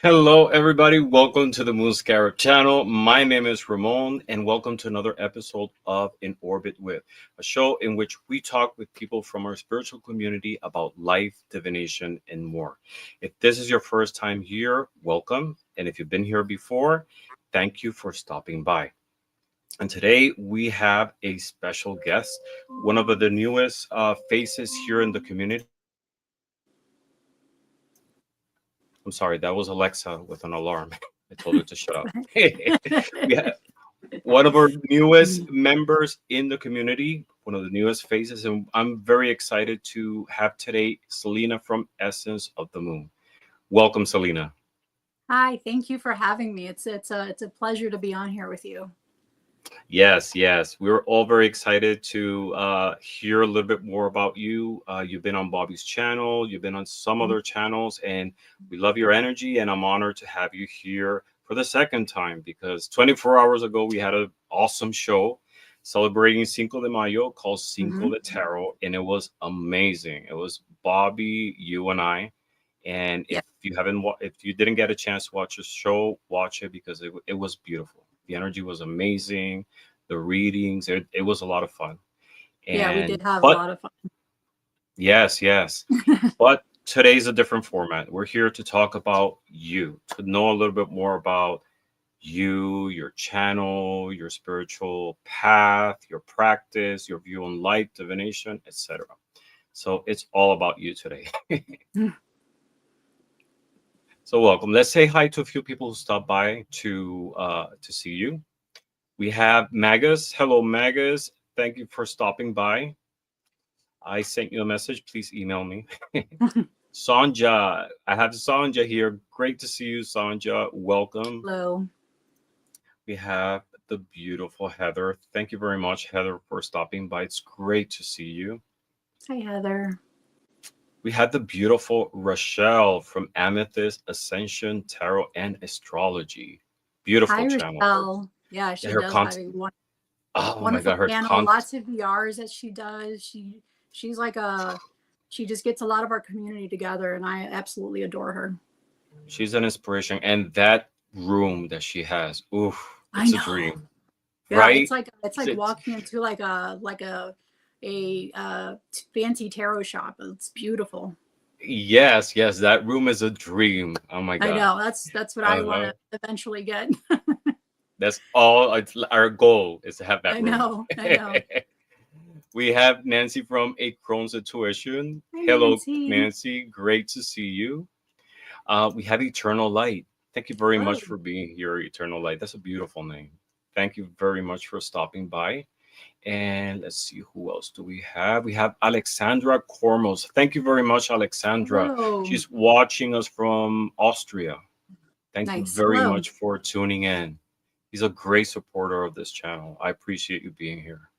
Hello, everybody. Welcome to the Moon Scarab channel. My name is Ramon, and welcome to another episode of In Orbit With, a show in which we talk with people from our spiritual community about life, divination, and more. If this is your first time here, welcome. And if you've been here before, thank you for stopping by. And today we have a special guest, one of the newest faces here in the community. I'm sorry, that was Alexa with an alarm. I told her to shut up. We have one of our newest members in the community, one of the newest faces, and I'm very excited to have today Celina from Essence of the Moon. Welcome, Celina. Hi, thank you for having me. It's a pleasure to be on here with you. Yes, yes, we're all very excited to hear a little bit more about you. You've been on Bobby's channel, you've been on some Mhm. other channels, and we love your energy. And I'm honored to have you here for the second time because 24 hours ago we had an awesome show celebrating Cinco de Mayo called Cinco Mhm. de Tarot, and it was amazing. It was Bobby, you, and I. And Yeah, if you didn't get a chance to watch the show, watch it because it was beautiful. The energy was amazing. The readings, it was a lot of fun. yeah, we And did have a but lot of fun. yes, yes. But today's a different format. We're here to talk about you, to know a little bit more about you, your channel, your spiritual path, your practice, your view on life, divination, etc. So it's all about you today. So welcome. Let's say hi to a few people who stopped by to see you. We have Magus. Hello, Magus. Thank you for stopping by. I sent you a message. Please email me. Sanja, I have Sanja here. Great to see you, Sanja. Welcome. Hello. We have the beautiful Heather. Thank you very much, Heather, for stopping by. It's great to see you. Hi, Heather. We have the beautiful Rochelle from Amethyst Ascension Tarot and Astrology. Hi, Beautiful channel. Rochelle. Yeah, Yeah, she her does have content. a Oh my wonderful God, her channel. content. Lots of VRs that she does. She's like a she just gets a lot of our community together, and I absolutely adore her. She's an inspiration, and that room that she has, oof, I it's a know. dream, Yeah, right? it's like It's, walking into like a fancy tarot shop. It's beautiful. yes, yes, that room is a dream. Oh my I God. know. That's what I want Uh-huh. to eventually get. That's all. Our goal is to have that I room. know. I know. We have Nancy from A Crohn's Intuition. Hi, Hello, Nancy. Nancy. Great to see you. We have Eternal Light. Thank you very Hello. much for being here, Eternal Light. That's a beautiful name. Thank you very much for stopping by. And let's see, who else do we have? We have Alexandra Kormos. Thank you very much, Alexandra. Hello. She's watching us from Austria. Thank you Nice. very Hello. much for tuning in. He's a great supporter of this channel. I appreciate you being here.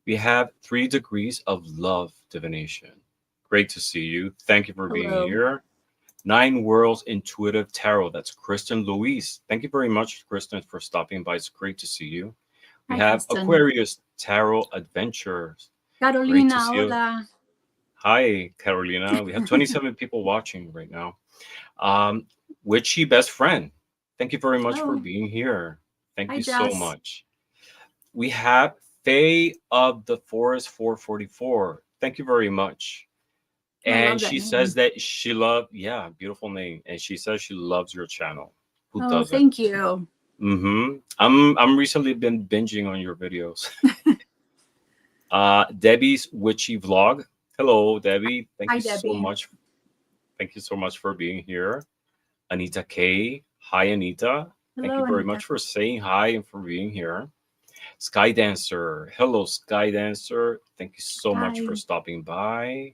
We have 3 degrees of love divination. Great to see you. Thank you for being Hello. here. 9 Worlds Intuitive Tarot. That's Kristen Louise. Thank you very much, Kristen, for stopping by. It's great to see you. We Hi, have Kristen. Aquarius Tarot Adventures. Great to Carolina, see you. hola. Hi, Carolina. We have 27 people watching right now. Um, Witchy Best Friend. Thank you very much for Hello. being here. Thank Hi, you so Jess. much. We have Faye of the Forest 444. Thank you very much. I And love that she says name. that she loved, yeah, beautiful name. And she says she loves your channel. Who Oh, doesn't? thank you. Mm-hmm. I'm recently been binging on your videos. Debbie's Witchy Vlog. Hello, Debbie. Thank Hi, you so Debbie. much. Thank you so much for being here. Anita K. Hi, Anita. Thank you Hello, very Anita. much for saying hi and for being here. Sky Dancer. Hello, Sky Dancer. Thank you so much for Hi. stopping by.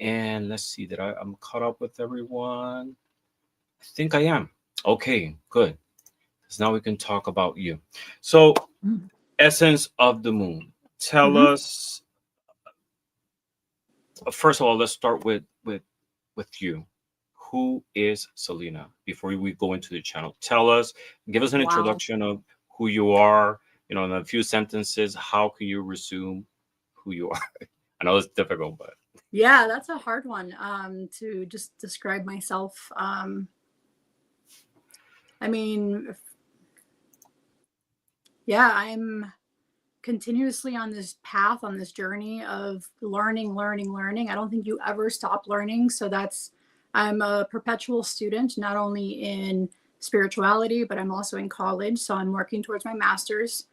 And let's see that I'm caught up with everyone. I think I am. Okay, good. Because now we can talk about you. So, Essence of the Moon. Tell Mm-hmm. us, first of all, let's start with you. Who is Celina? Before we go into the channel, tell us, give us an Wow. introduction of who you are. In a few sentences, how can you resume who you are? I know it's difficult, but Yeah, that's a hard one to just describe myself. I mean, yeah, I'm continuously on this path, on this journey of learning. I don't think you ever stop learning. So I'm a perpetual student, not only in spirituality, but I'm also in college. So I'm working towards my master's.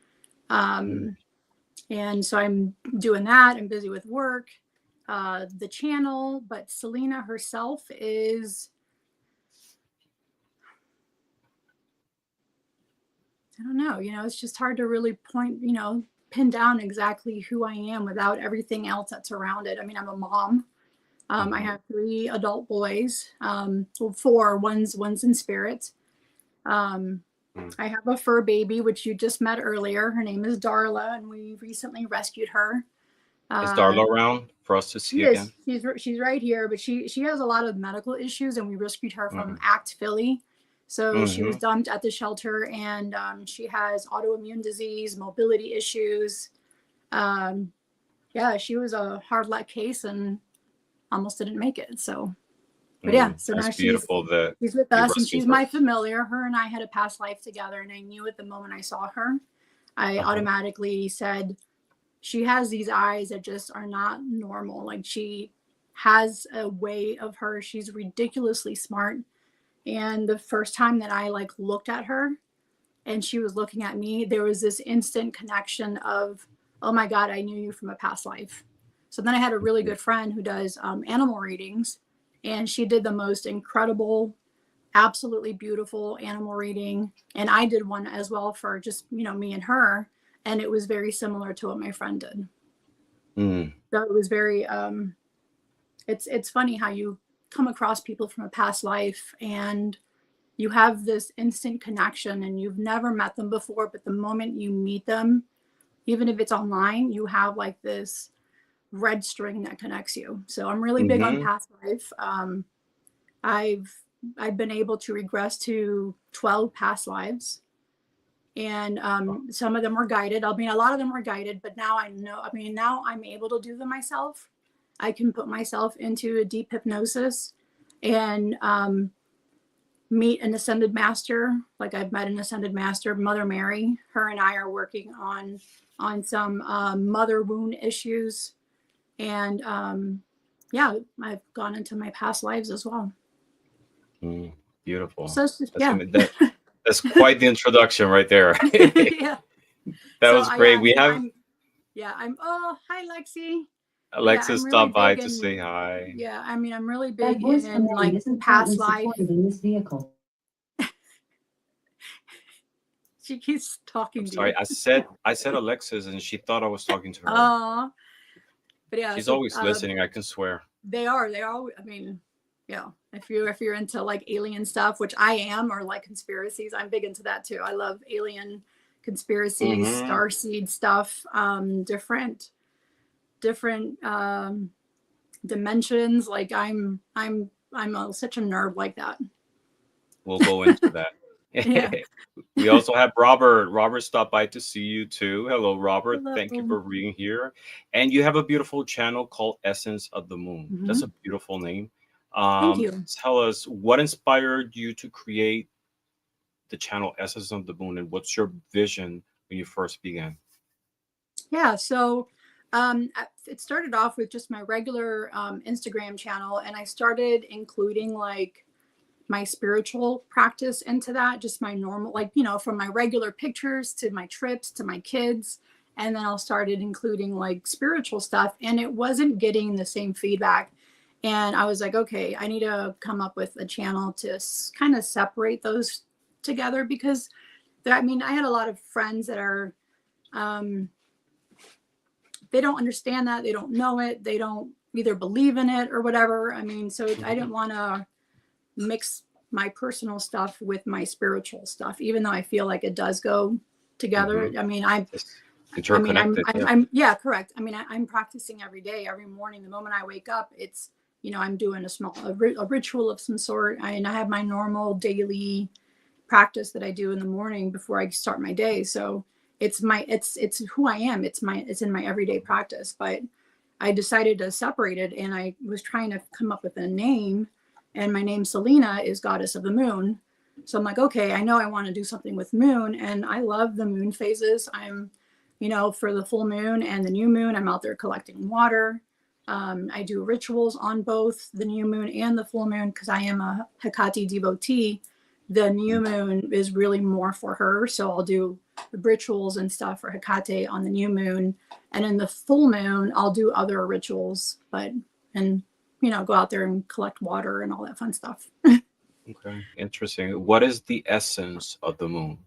And so I'm doing that. I'm busy with work, the channel, but Celina herself is, I don't know, it's just hard to really pin down exactly who I am without everything else that's around it. I mean, I'm a mom. I have 3 adult boys, well, 4, one's in spirit. I have a fur baby, which you just met earlier. Her name is Darla, and we recently rescued her. Is Darla around for us to see again? She's right here, but she has a lot of medical issues, and we rescued her from ACT Philly. So she was dumped at the shelter, and she has autoimmune disease, mobility issues. Yeah, she was a hard luck case and almost didn't make it. So, but yeah, so now she's with us, and she's my familiar. Her and I had a past life together, and I knew it the moment I saw her. I automatically said, she has these eyes that just are not normal. Like, she has a way of her. She's ridiculously smart. And the first time that I looked at her and she was looking at me, there was this instant connection of, oh my God, I knew you from a past life. So then I had a really good friend who does animal readings, and she did the most incredible, absolutely beautiful animal reading. And I did one as well for just, me and her. And it was very similar to what my friend did. So it was very, it's funny how you come across people from a past life and you have this instant connection and you've never met them before, but the moment you meet them, even if it's online, you have this red string that connects you. So I'm really big on past life. I've been able to regress to 12 past lives, and some of them were guided. I mean, a lot of them were guided, but now now I'm able to do them myself. I can put myself into a deep hypnosis and meet an ascended master. Like, I've met an ascended master, Mother Mary. Her and I are working on some mother wound issues. And yeah, I've gone into my past lives as well. Beautiful. So, that's quite the introduction right there. Yeah. That was great. Oh, hi, Lexi. Alexis stopped by to say hi. Yeah, I mean, I'm really big in past life. In this vehicle. She keeps talking. Sorry, I said Alexis, and she thought I was talking to her. But yeah, she's always listening. I can swear. They are. I mean, yeah. If you're into alien stuff, which I am, or conspiracies, I'm big into that too. I love alien conspiracies, starseed stuff, different dimensions. I'm such a nerd like that. We'll go into that. Yeah. We also have Robert. Robert stopped by to see you too. Hello, Robert. Hello. Thank you for being here. And you have a beautiful channel called Essence of the Moon. That's a beautiful name. Thank you. Tell us, what inspired you to create the channel Essence of the Moon, and what's your vision when you first began? Yeah, so it started off with just my regular Instagram channel, and I started including my spiritual practice into that, just my normal, from my regular pictures to my trips to my kids. And then I started including spiritual stuff, and it wasn't getting the same feedback. And I was like, okay, I need to come up with a channel to kind of separate those together, because I had a lot of friends that are, they don't understand that. They don't know it. They don't either believe in it or whatever. So I didn't want to mix my personal stuff with my spiritual stuff, even though I feel like it does go together. Yeah, correct. I'm practicing every day, every morning. The moment I wake up, it's, I'm doing a ritual of some sort. I have my normal daily practice that I do in the morning before I start my day. So it's who I am. It's in my everyday practice. But I decided to separate it, and I was trying to come up with a name. And my name, Celina, is Goddess of the Moon. So I'm like, okay, I know I want to do something with moon, and I love the moon phases. I'm, for the full moon and the new moon, I'm out there collecting water. I do rituals on both the new moon and the full moon because I am a Hecate devotee. The new moon is really more for her, so I'll do rituals and stuff for Hecate on the new moon, and in the full moon I'll do other rituals, and go out there and collect water and all that fun stuff. Okay, interesting. What is the essence of the moon?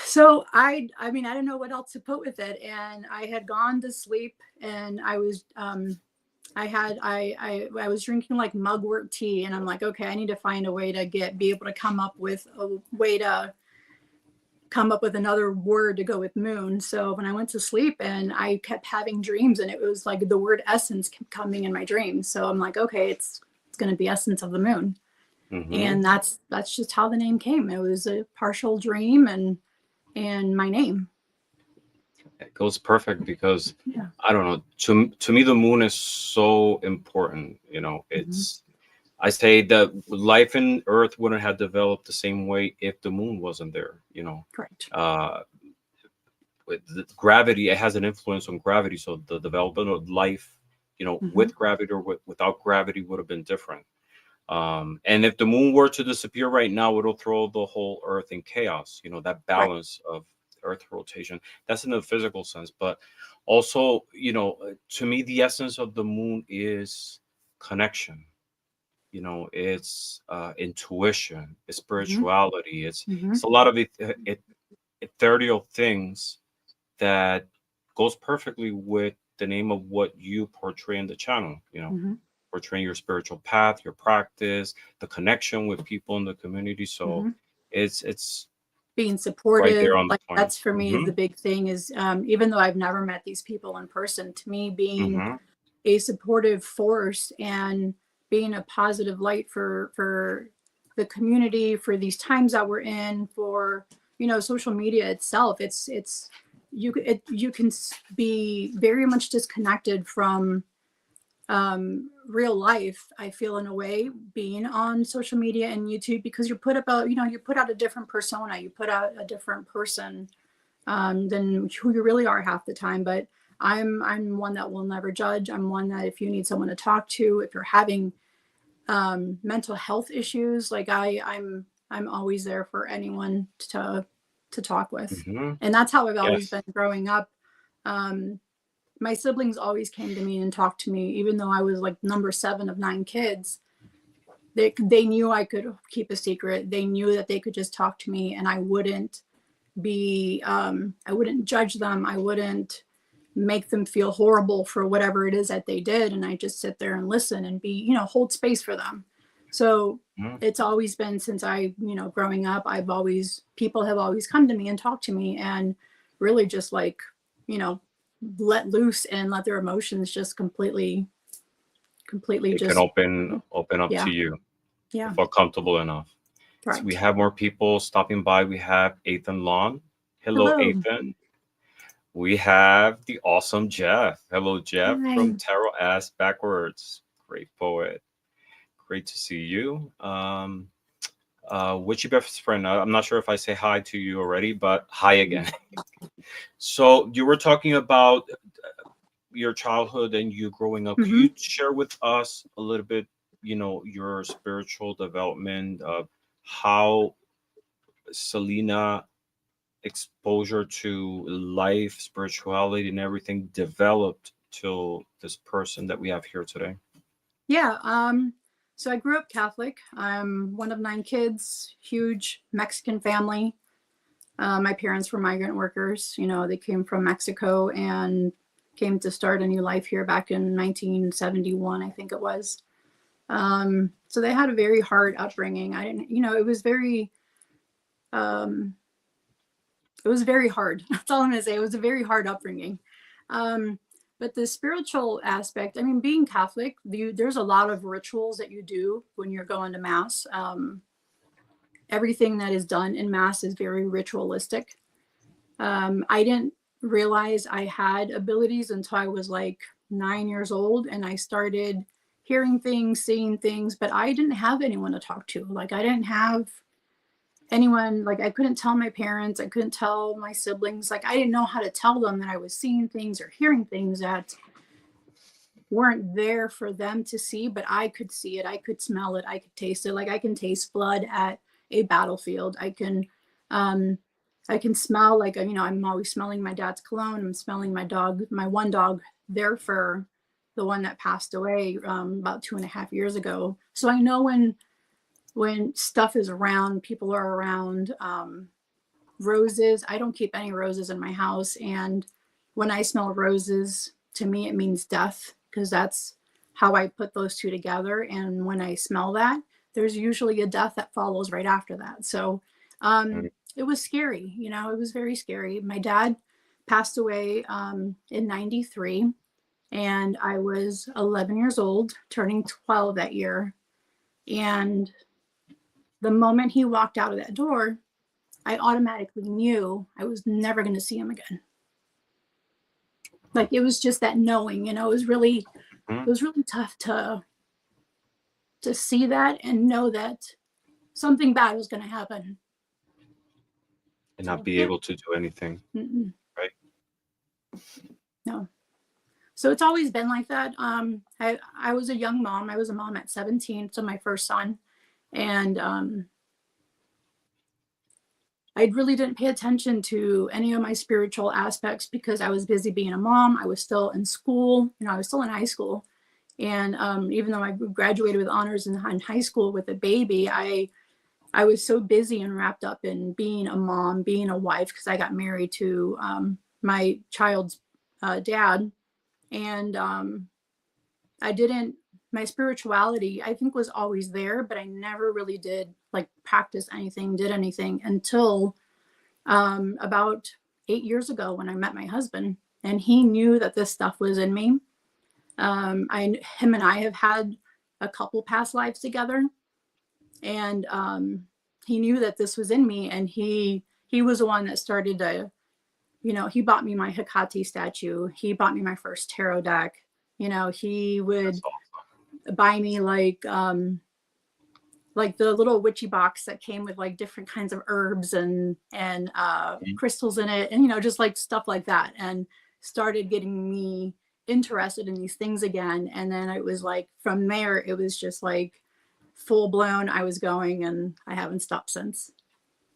So I mean, I didn't know what else to put with it, and I had gone to sleep, and I was I was drinking like mugwort tea, and I'm like, okay, I need to find a way to be able to come up with another word to go with moon. So when I went to sleep, and I kept having dreams, and it was like the word essence kept coming in my dreams. So I'm like, okay, it's going to be essence of the moon. Mm-hmm. And that's just how the name came. It was a partial dream and my name. It goes perfect because I don't know, to me the moon is so important. It's I say that life in Earth wouldn't have developed the same way if the moon wasn't there. Correct. With the gravity, it has an influence on gravity, so the development of life, with gravity or without gravity would have been different. And if the moon were to disappear right now, it'll throw the whole Earth in chaos. That balance of Earth rotation. That's in the physical sense, but also, to me, the essence of the moon is connection. It's intuition, it's spirituality. It's a lot of ethereal things that goes perfectly with the name of what you portray in the channel. Portraying your spiritual path, your practice, the connection with people in the community. So it's being supportive. Right there on the point. That's for me the big thing is, even though I've never met these people in person, to me being a supportive force and being a positive light for the community, for these times that we're in, for social media itself, you can be very much disconnected from real life, I feel, in a way, being on social media and YouTube, because you put out a different persona, you put out a different person than who you really are half the time. But I'm one that will never judge. I'm one that if you need someone to talk to, if you're having mental health issues, like I'm always there for anyone to talk with. And that's how I've always been growing up. My siblings always came to me and talked to me, even though I was like number 7 of 9 kids. They knew I could keep a secret. They knew that they could just talk to me, and I wouldn't judge them. I wouldn't make them feel horrible for whatever it is that they did. And I just sit there and listen and hold space for them. So it's always been, since growing up, people have always come to me and talked to me, and really just like, let loose and let their emotions just completely they just can open up to you. Yeah. Feel comfortable enough. Right. So we have more people stopping by. We have Ethan Lawn. Hello, Ethan. We have the awesome Jeff. Hello, Jeff. Hi. From Tarot Ass Backwards. Great poet. Great to see you. What's your best friend? I'm not sure if I say hi to you already, but hi again. So you were talking about your childhood and you growing up. Can you share with us a little bit, your spiritual development, how Celina exposure to life, spirituality, and everything developed to this person that we have here today? Yeah. So I grew up Catholic. I'm one of 9 kids, huge Mexican family. My parents were migrant workers. They came from Mexico and came to start a new life here back in 1971, I think it was. So they had a very hard upbringing. It was very hard. That's all I'm going to say. It was a very hard upbringing. But the spiritual aspect, being Catholic, there's a lot of rituals that you do when you're going to Mass. Everything that is done in Mass is very ritualistic. I didn't realize I had abilities until I was like 9 years old, and I started hearing things, seeing things, but I didn't have anyone to talk to. Like, I didn't have anyone, like, I couldn't tell my parents, I couldn't tell my siblings. Like, I didn't know how to tell them that I was seeing things or hearing things that weren't there for them to see, but I could see it, I could smell it, I could taste it. Like, I can taste blood at a battlefield. I can smell, like, you know, I'm always smelling my dad's cologne. I'm smelling my one dog, their fur, the one that passed away about 2.5 years ago. So I know when stuff is around, people are around. Roses, I don't keep any roses in my house. And when I smell roses, to me, it means death, because that's how I put those two together. And when I smell that, there's usually a death that follows right after that. So it was scary, you know, it was very scary. My dad passed away in 93, and I was 11 years old, turning 12 that year. And the moment he walked out of that door, I automatically knew I was never going to see him again. Like, it was just that knowing, you know, it was really tough to see that and know that something bad was going to happen. And not be able to do anything. Right? No. So it's always been like that. I was a young mom. I was a mom at 17 to my first son. And I really didn't pay attention to any of my spiritual aspects because I was busy being a mom. I was still in school. You know, I was still in high school. And even though I graduated with honors in high school with a baby, I was so busy and wrapped up in being a mom, being a wife, because I got married to my child's dad. And my spirituality, I think, was always there, but I never really did like practice anything, did anything until about 8 years ago when I met my husband, and he knew that this stuff was in me. Him and I have had a couple past lives together, and he knew that this was in me, and he was the one that started to, you know, he bought me my Hecate statue. He bought me my first tarot deck. You know, he would buy me like the little witchy box that came with like different kinds of herbs and crystals in it, and, you know, just like stuff like that, and started getting me interested in these things again. And then it was like, from there, it was just like full blown. I was going, and I haven't stopped since.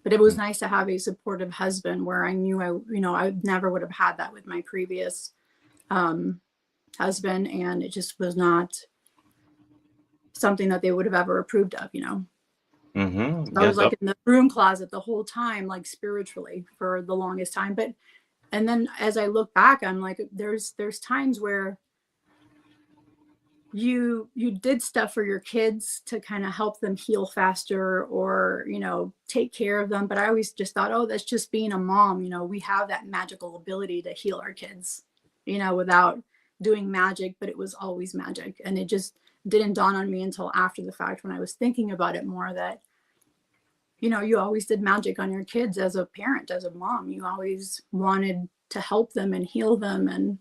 But it was nice to have a supportive husband, where I knew I never would have had that with my previous husband, and it just was not something that they would have ever approved of, you know. So I was like in the broom closet the whole time, like spiritually, for the longest time. And then as I look back, I'm like, there's times where you did stuff for your kids to kind of help them heal faster, or, you know, take care of them. But I always just thought, oh, that's just being a mom. You know, we have that magical ability to heal our kids, you know, without doing magic, but it was always magic. And it just didn't dawn on me until after the fact, when I was thinking about it more, that, you know, you always did magic on your kids as a parent, as a mom. You always wanted to help them and heal them, and,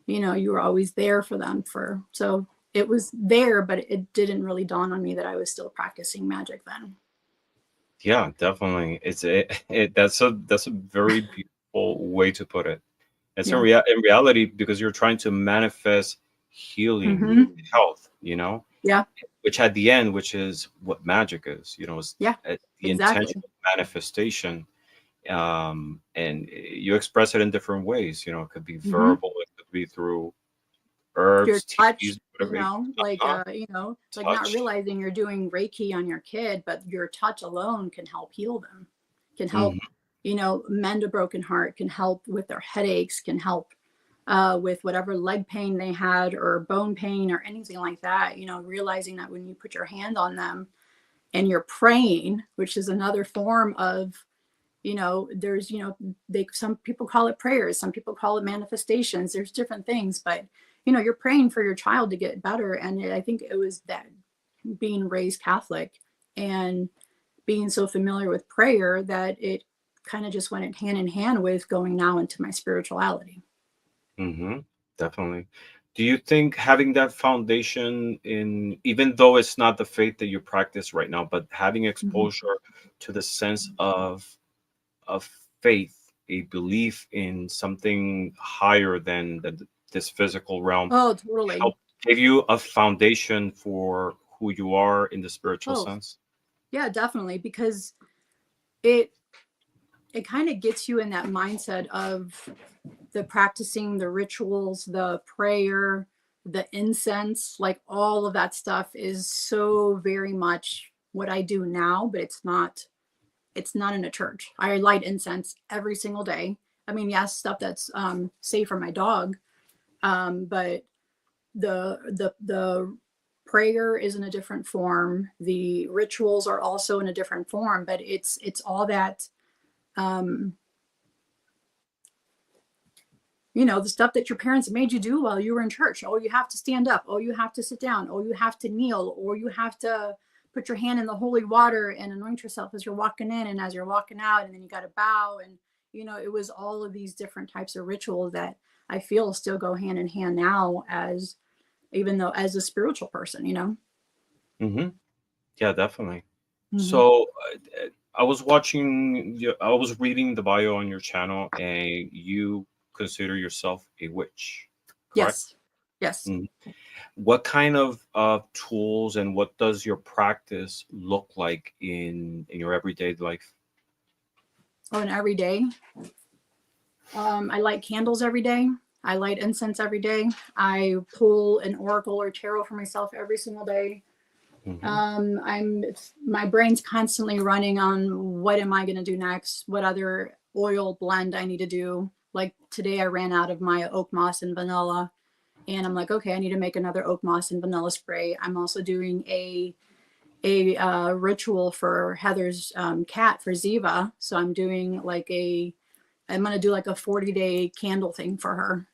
you know, you were always there for them. So it was there, but it didn't really dawn on me that I was still practicing magic then. Yeah, definitely. That's a very beautiful way to put it. It's in reality, because you're trying to manifest healing, health, you know? Yeah. Which at the end, which is what magic is, you know, the intentional manifestation. And you express it in different ways, you know. It could be verbal, it could be through herbs, your touch, teas, you know, like you know, like touch. Not realizing you're doing Reiki on your kid, but your touch alone can help heal them, can help you know, mend a broken heart, can help with their headaches, can help with whatever leg pain they had, or bone pain, or anything like that. You know, realizing that when you put your hand on them and you're praying, which is another form of, you know, there's, you know, some people call it prayers, some people call it manifestations. There's different things, but, you know, you're praying for your child to get better. And I think it was that, being raised Catholic and being so familiar with prayer, that it kind of just went hand in hand with going now into my spirituality. Definitely. Do you think having that foundation in, even though it's not the faith that you practice right now, but having exposure to the sense of faith, a belief in something higher than this physical realm, Oh, totally. help give you a foundation for who you are in the spiritual sense? Yeah, definitely, because it kind of gets you in that mindset of the practicing, the rituals, the prayer, the incense, like all of that stuff is so very much what I do now, but it's not in a church. I light incense every single day. I mean, yes, stuff that's safe for my dog, but the prayer is in a different form. The rituals are also in a different form, but it's all that you know, the stuff that your parents made you do while you were in church. Oh, you have to stand up. Oh, you have to sit down. Oh, you have to kneel. Or you have to put your hand in the holy water and anoint yourself as you're walking in and as you're walking out. And then you got to bow. And, you know, it was all of these different types of rituals that I feel still go hand in hand now, as even though as a spiritual person, you know? Mm-hmm. Yeah, definitely. So I was I was reading the bio on your channel, and you consider yourself a witch, correct? Yes. Yes. Mhm. What kind of tools and what does your practice look like in your everyday life? Oh, and every day. I light candles every day. I light incense every day. I pull an oracle or tarot for myself every single day. My brain's constantly running on what am I going to do next? What other oil blend I need to do? Like today I ran out of my oak moss and vanilla, and I'm like, okay, I need to make another oak moss and vanilla spray. I'm also doing a ritual for Heather's cat, for Ziva. So I'm doing like I'm going to do like a 40-day candle thing for her,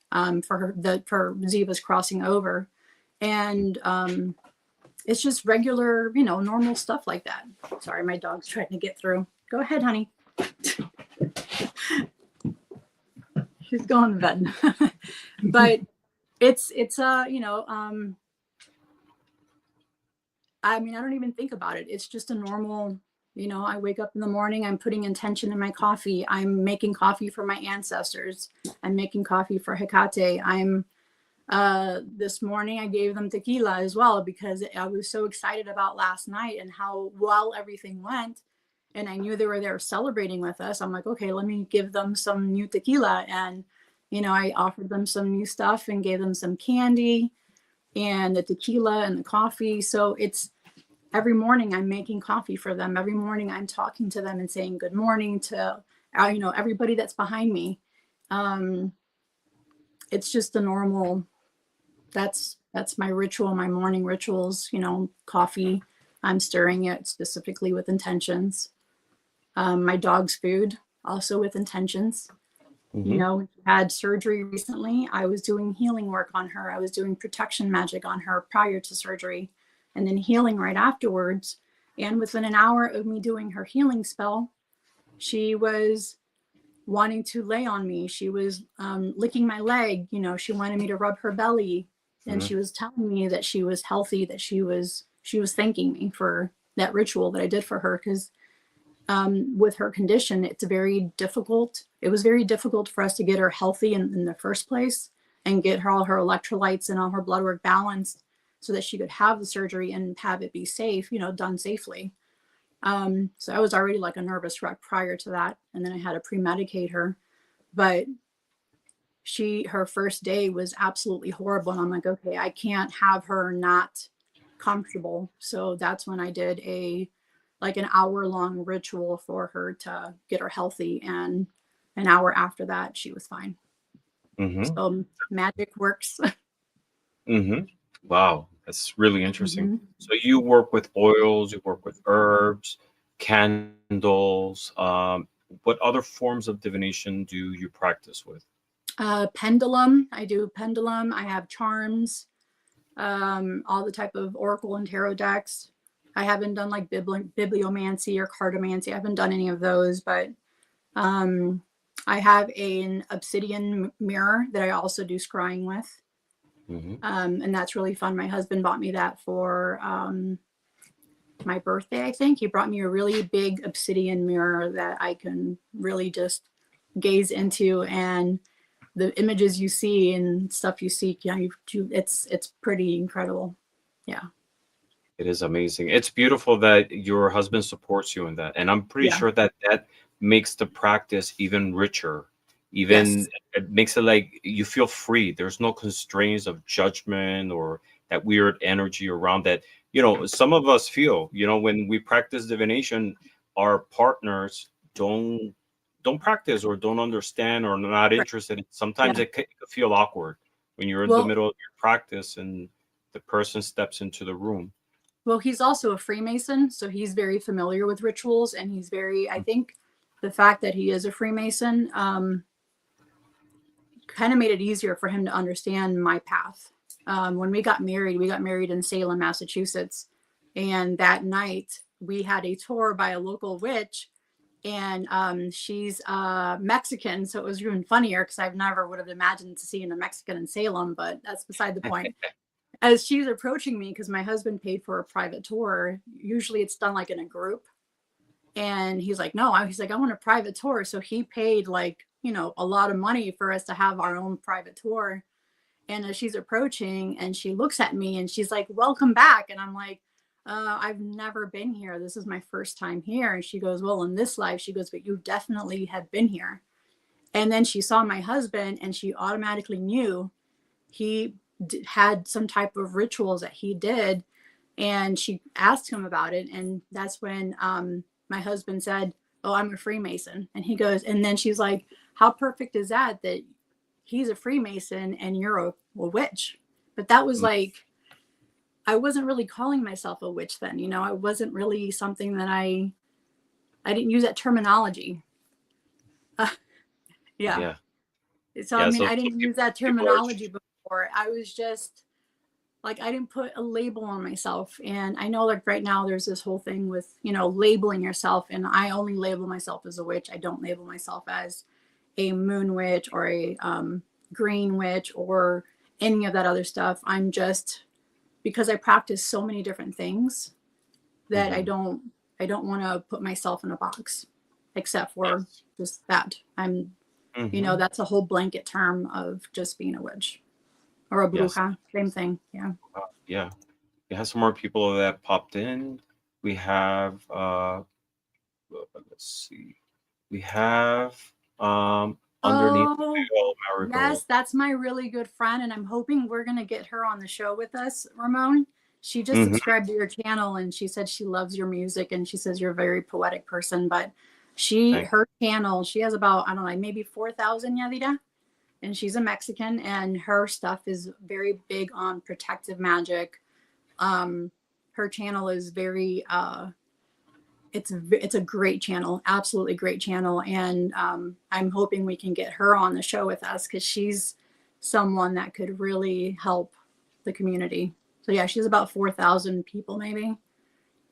for Ziva's crossing over. And it's just regular, you know, normal stuff like that. Sorry, my dog's trying to get through. Go ahead, honey. She's going to bed. But it's you know, I mean, I don't even think about it. It's just a normal, you know, I wake up in the morning, I'm putting intention in my coffee. I'm making coffee for my ancestors. I'm making coffee for Hecate. This morning I gave them tequila as well, because I was so excited about last night and how well everything went. And I knew they were there celebrating with us. I'm like, okay, let me give them some new tequila. And, you know, I offered them some new stuff and gave them some candy and the tequila and the coffee. So it's every morning I'm making coffee for them. Every morning I'm talking to them and saying good morning to, you know, everybody that's behind me. It's just a normal, that's my ritual, my morning rituals, you know, coffee. I'm stirring it specifically with intentions. My dog's food, also with intentions. You know, we had surgery recently. I was doing healing work on her. I was doing protection magic on her prior to surgery, and then healing right afterwards. And within an hour of me doing her healing spell, she was wanting to lay on me. She was licking my leg. You know, she wanted me to rub her belly, and she was telling me that she was healthy, that she was thanking me for that ritual that I did for her, because with her condition, it was very difficult for us to get her healthy in the first place and get her all her electrolytes and all her blood work balanced so that she could have the surgery and have it be safe, you know, done safely. So I was already like a nervous wreck prior to that. And then I had to pre-medicate her, but her first day was absolutely horrible. And I'm like, okay, I can't have her not comfortable. So that's when I did an hour-long ritual for her to get her healthy, and an hour after that she was fine. So magic works. Wow, that's really interesting. So you work with oils, you work with herbs, candles. What other forms of divination do you practice with? Pendulum. I do pendulum. I have charms, all the type of oracle and tarot decks. I haven't done like bibliomancy or cartomancy. I haven't done any of those, but I have an obsidian mirror that I also do scrying with. And that's really fun. My husband bought me that for my birthday, I think. He brought me a really big obsidian mirror that I can really just gaze into, and the images you see and stuff you see, it's pretty incredible. Yeah. It is amazing. It's beautiful that your husband supports you in that. And I'm pretty sure that makes the practice even richer. Even it makes it like you feel free. There's no constraints of judgment or that weird energy around that. Some of us feel, when we practice divination, our partners don't practice or don't understand or not interested. Sometimes it could feel awkward when you're in the middle of your practice and the person steps into the room. Well, he's also a Freemason, so he's very familiar with rituals, and he's very, I think the fact that he is a Freemason kind of made it easier for him to understand my path. When we got married in Salem, Massachusetts. And that night we had a tour by a local witch, and she's Mexican. So it was even funnier because I've never would have imagined seeing a Mexican in Salem, but that's beside the point. As she's approaching me, because my husband paid for a private tour, usually it's done like in a group. And he's like, no, he's like, I want a private tour. So he paid like, a lot of money for us to have our own private tour. And as she's approaching and she looks at me and she's like, welcome back. And I'm like, I've never been here. This is my first time here. And she goes, well, in this life, she goes, but you definitely have been here. And then she saw my husband and she automatically knew he had some type of rituals that he did, and she asked him about it. And that's when my husband said, oh, I'm a Freemason. And he goes, and then she's like, how perfect is that he's a Freemason and you're a witch? But that was like, I wasn't really calling myself a witch then. I wasn't really something that I didn't use that terminology. Yeah. So I mean, I didn't use that terminology before. I was just like, I didn't put a label on myself. And I know like right now there's this whole thing with, labeling yourself. And I only label myself as a witch. I don't label myself as a moon witch or a green witch or any of that other stuff. I'm just, because I practice so many different things that I don't want to put myself in a box, except for just that. I'm, that's a whole blanket term of just being a witch. Or a bruja, same thing. Yeah. Yeah. We have some more people that popped in. We have, let's see. We have underneath the veil, yes, that's my really good friend, and I'm hoping we're gonna get her on the show with us, Ramon. She just subscribed to your channel, and she said she loves your music, and she says you're a very poetic person. But her channel, she has about, I don't know, maybe 4,000 Yadira. And she's a Mexican, and her stuff is very big on protective magic. Her channel is very, it's a great channel, absolutely great channel. And I'm hoping we can get her on the show with us because she's someone that could really help the community. So yeah, she's about 4,000 people maybe.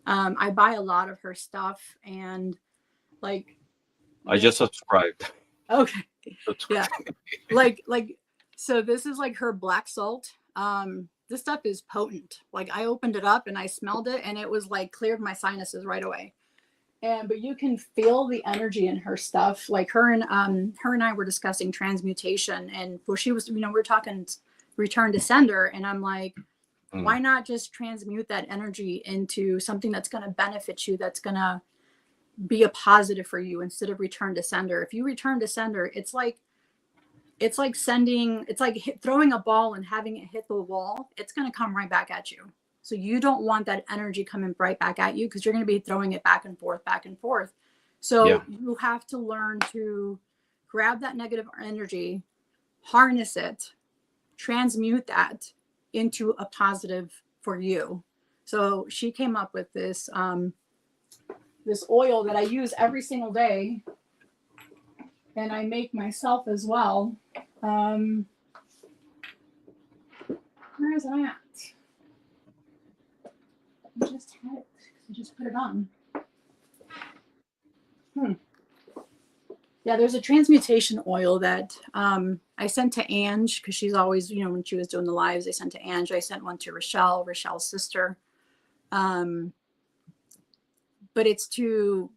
I buy a lot of her stuff, and like, I just subscribed. Okay. Yeah. like so this is like her black salt. This stuff is potent. Like I opened it up and I smelled it, and it was like cleared my sinuses right away. But you can feel the energy in her stuff. Like her and I were discussing transmutation, and she was, we're talking return to sender, and I'm like, why not just transmute that energy into something that's going to benefit you, that's going to be a positive for you, instead of return to sender. If you return to sender, it's like throwing a ball and having it hit the wall. It's going to come right back at you. So you don't want that energy coming right back at you, because you're going to be throwing it back and forth. So you have to learn to grab that negative energy, harness it, transmute that into a positive for you. So she came up with this this oil that I use every single day, and I make myself as well. Where is it at? I just had it. I just put it on. Yeah, there's a transmutation oil that I sent to Ange, because she's always, when she was doing the lives, I sent to Ange. I sent one to Rochelle's sister. But it's to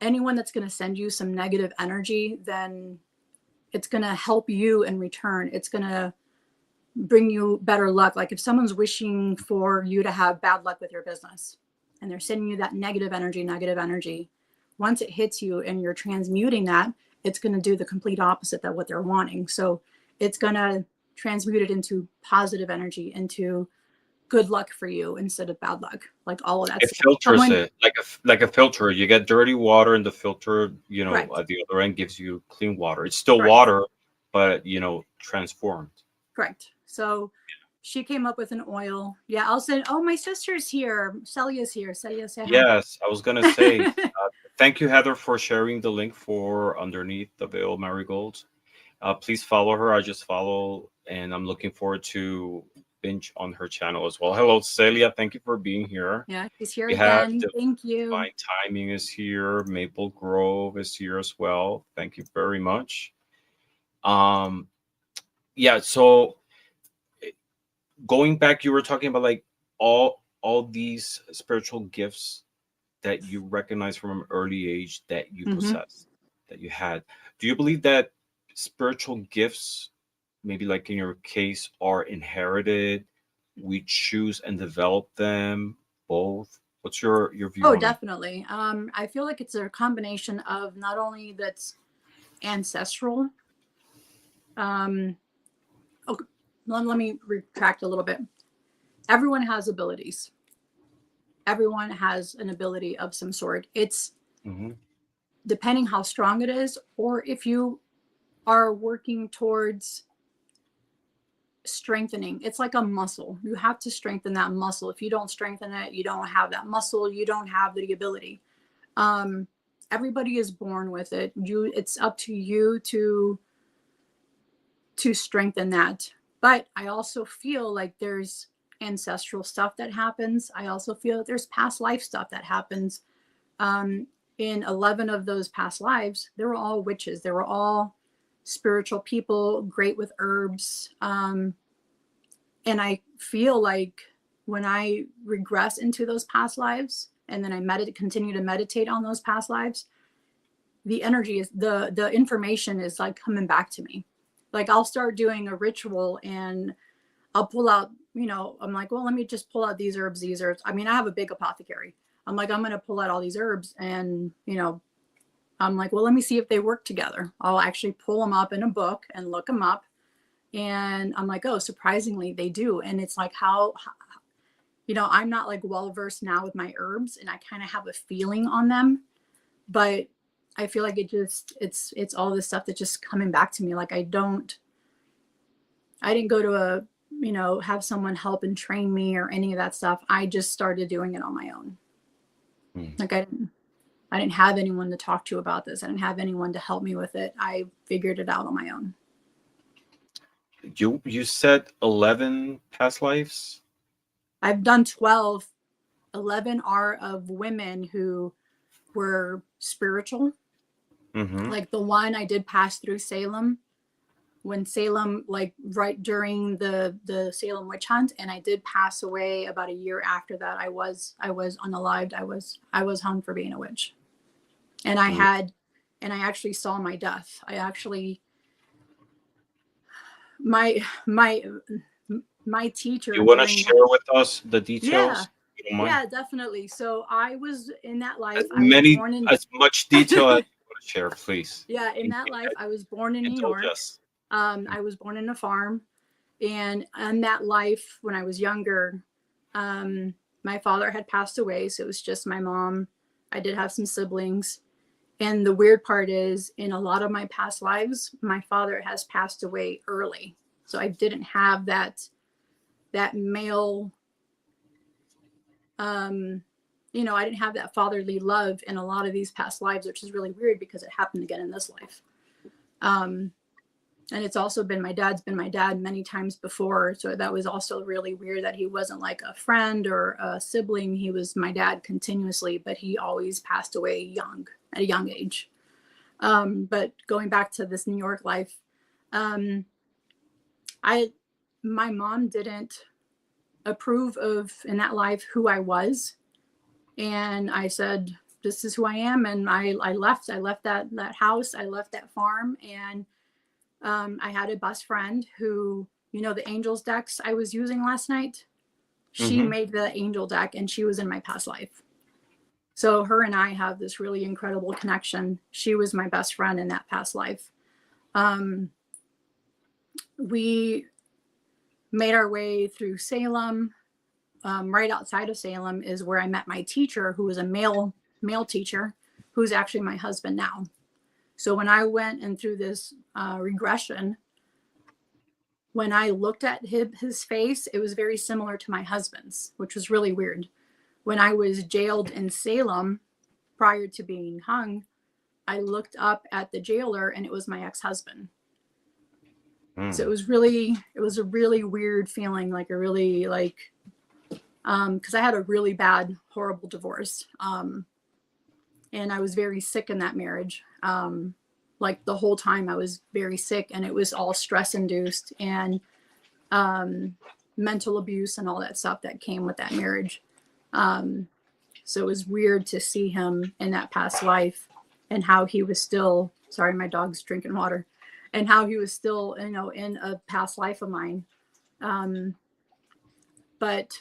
anyone that's going to send you some negative energy, then it's going to help you in return. It's going to bring you better luck. Like if someone's wishing for you to have bad luck with your business and they're sending you that negative energy, once it hits you and you're transmuting that, it's going to do the complete opposite of what they're wanting. So it's going to transmute it into positive energy, into good luck for you instead of bad luck, like all of that it stuff. Filters it like a filter. You get dirty water, and the filter, Correct. at the other end gives you clean water. It's still Correct. water, but transformed. Correct. So she came up with an oil. Yeah, I'll send. Oh, my sister's here. Celia's here. Celia, say hi. Yes, I was gonna say. Thank you, Heather, for sharing the link for Underneath the Veil Marigold. Please follow her. I just follow, and I'm looking forward to binge on her channel as well. Hello, Celia. Thank you for being here. Yeah, she's here again. Thank you. Divine Timing is here. Maple Grove is here as well. Thank you very much. Yeah, so going back, you were talking about like all these spiritual gifts that you recognize from an early age that you possess, that you had. Do you believe that spiritual gifts, maybe like in your case, are inherited? We choose and develop them, both? What's your view on it? Oh, definitely. I feel like it's a combination of not only that's ancestral. Okay, let me retract a little bit. Everyone has abilities. Everyone has an ability of some sort. It's depending how strong it is, or if you are working towards strengthening. It's like a muscle. You have to strengthen that muscle. If you don't strengthen it, you don't have that muscle. You don't have the ability. Everybody is born with it. It's up to you to strengthen that. But I also feel like there's ancestral stuff that happens. I also feel that there's past life stuff that happens. In 11 of those past lives, they were all witches. They were all spiritual people, great with herbs. And I feel like when I regress into those past lives, and then I continue to meditate on those past lives, the energy is the information is like coming back to me. Like I'll start doing a ritual and I'll pull out, I'm like, well, let me just pull out these herbs, I mean, I have a big apothecary. I'm like, I'm going to pull out all these herbs and, I'm like, well, let me see if they work together. I'll actually pull them up in a book and look them up. And I'm like, oh, surprisingly they do. And it's like how I'm not like well-versed now with my herbs and I kind of have a feeling on them, but I feel like it's all this stuff that's just coming back to me. Like I didn't go to have someone help and train me or any of that stuff. I just started doing it on my own. Like I didn't have anyone to talk to about this. I didn't have anyone to help me with it. I figured it out on my own. You said 11 past lives? I've done 12. 11 are of women who were spiritual. Like the one I did pass through Salem, when Salem, like right during the Salem witch hunt, and I did pass away about a year after that. I was unalived. I was hung for being a witch, and I actually saw my death. I actually my teacher. You want to share with us the details? Yeah, definitely. So I was in that life. As much detail as you want to share, please. Yeah, in that life, I was born in New York. I was born in a farm, and in that life, when I was younger, my father had passed away, so it was just my mom. I did have some siblings, and the weird part is, in a lot of my past lives, my father has passed away early, so I didn't have that male. I didn't have that fatherly love in a lot of these past lives, which is really weird because it happened again in this life. And it's also been my dad's been my dad many times before. So that was also really weird that he wasn't like a friend or a sibling. He was my dad continuously, but he always passed away young, at a young age. But going back to this New York life, my mom didn't approve of in that life who I was. And I said, this is who I am. And I left that house. I left that farm. And I had a best friend who, you know, the angels decks I was using last night, she made the angel deck and she was in my past life. So her and I have this really incredible connection. She was my best friend in that past life. We made our way through Salem. Right outside of Salem is where I met my teacher, who was a male teacher, who's actually my husband now. So when I went and through this regression, when I looked at his face, it was very similar to my husband's, which was really weird. When I was jailed in Salem prior to being hung, I looked up at the jailer and it was my ex-husband. So it was a really weird feeling, like a really because I had a really bad, horrible divorce. And I was very sick in that marriage. Like the whole time I was very sick, and it was all stress induced and mental abuse and all that stuff that came with that marriage. So it was weird to see him in that past life and how he was still, sorry, my dog's drinking water, and how he was still, you know, in a past life of mine. But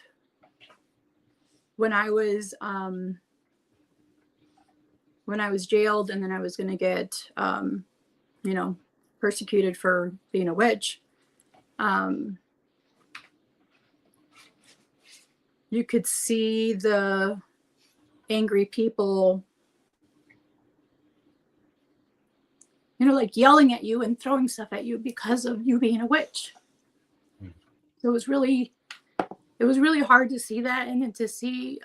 when I was jailed, and then I was going to get, you know, persecuted for being a witch, you could see the angry people, you know, like yelling at you and throwing stuff at you because of you being a witch. So it was really hard to see that, and then to see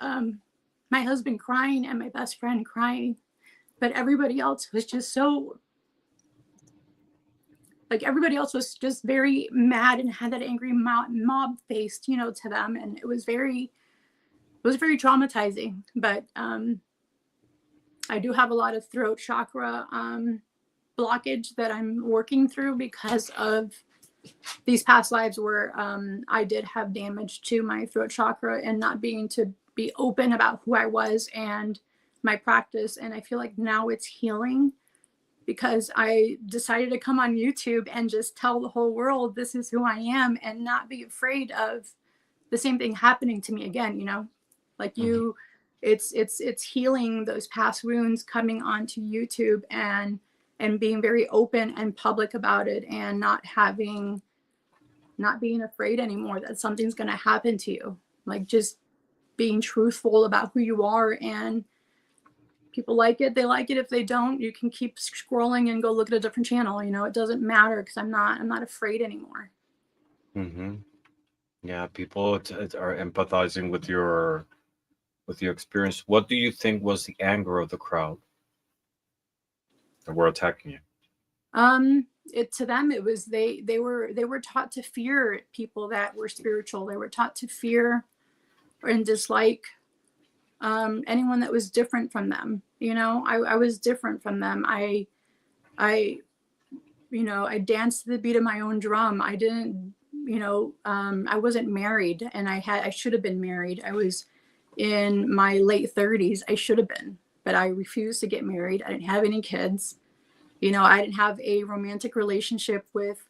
my husband crying and my best friend crying. But everybody else was just so, like, everybody else was just very mad and had that angry mob face, you know, to them. And it was very traumatizing. But I do have a lot of throat chakra blockage that I'm working through because of these past lives where I did have damage to my throat chakra and not being to be open about who I was and my practice. And I feel like now it's healing because I decided to come on YouTube and just tell the whole world this is who I am and not be afraid of the same thing happening to me again, you know, like it's healing those past wounds, coming onto YouTube and being very open and public about it, and not being afraid anymore that something's going to happen to you. Like just being truthful about who you are, and people like it, they like it. If they don't, you can keep scrolling and go look at a different channel. You know, it doesn't matter because I'm not afraid anymore. Yeah, people are empathizing with your experience. What do you think was the anger of the crowd that were attacking you? To them, it was they were taught to fear people that were spiritual. They were taught to fear and dislike anyone that was different from them. You know, I was different from them. I you know, I danced to the beat of my own drum. I didn't, you know, I wasn't married, and I should have been married. I was in my late 30s. I should have been, but I refused to get married. I didn't have any kids. You know, I didn't have a romantic relationship with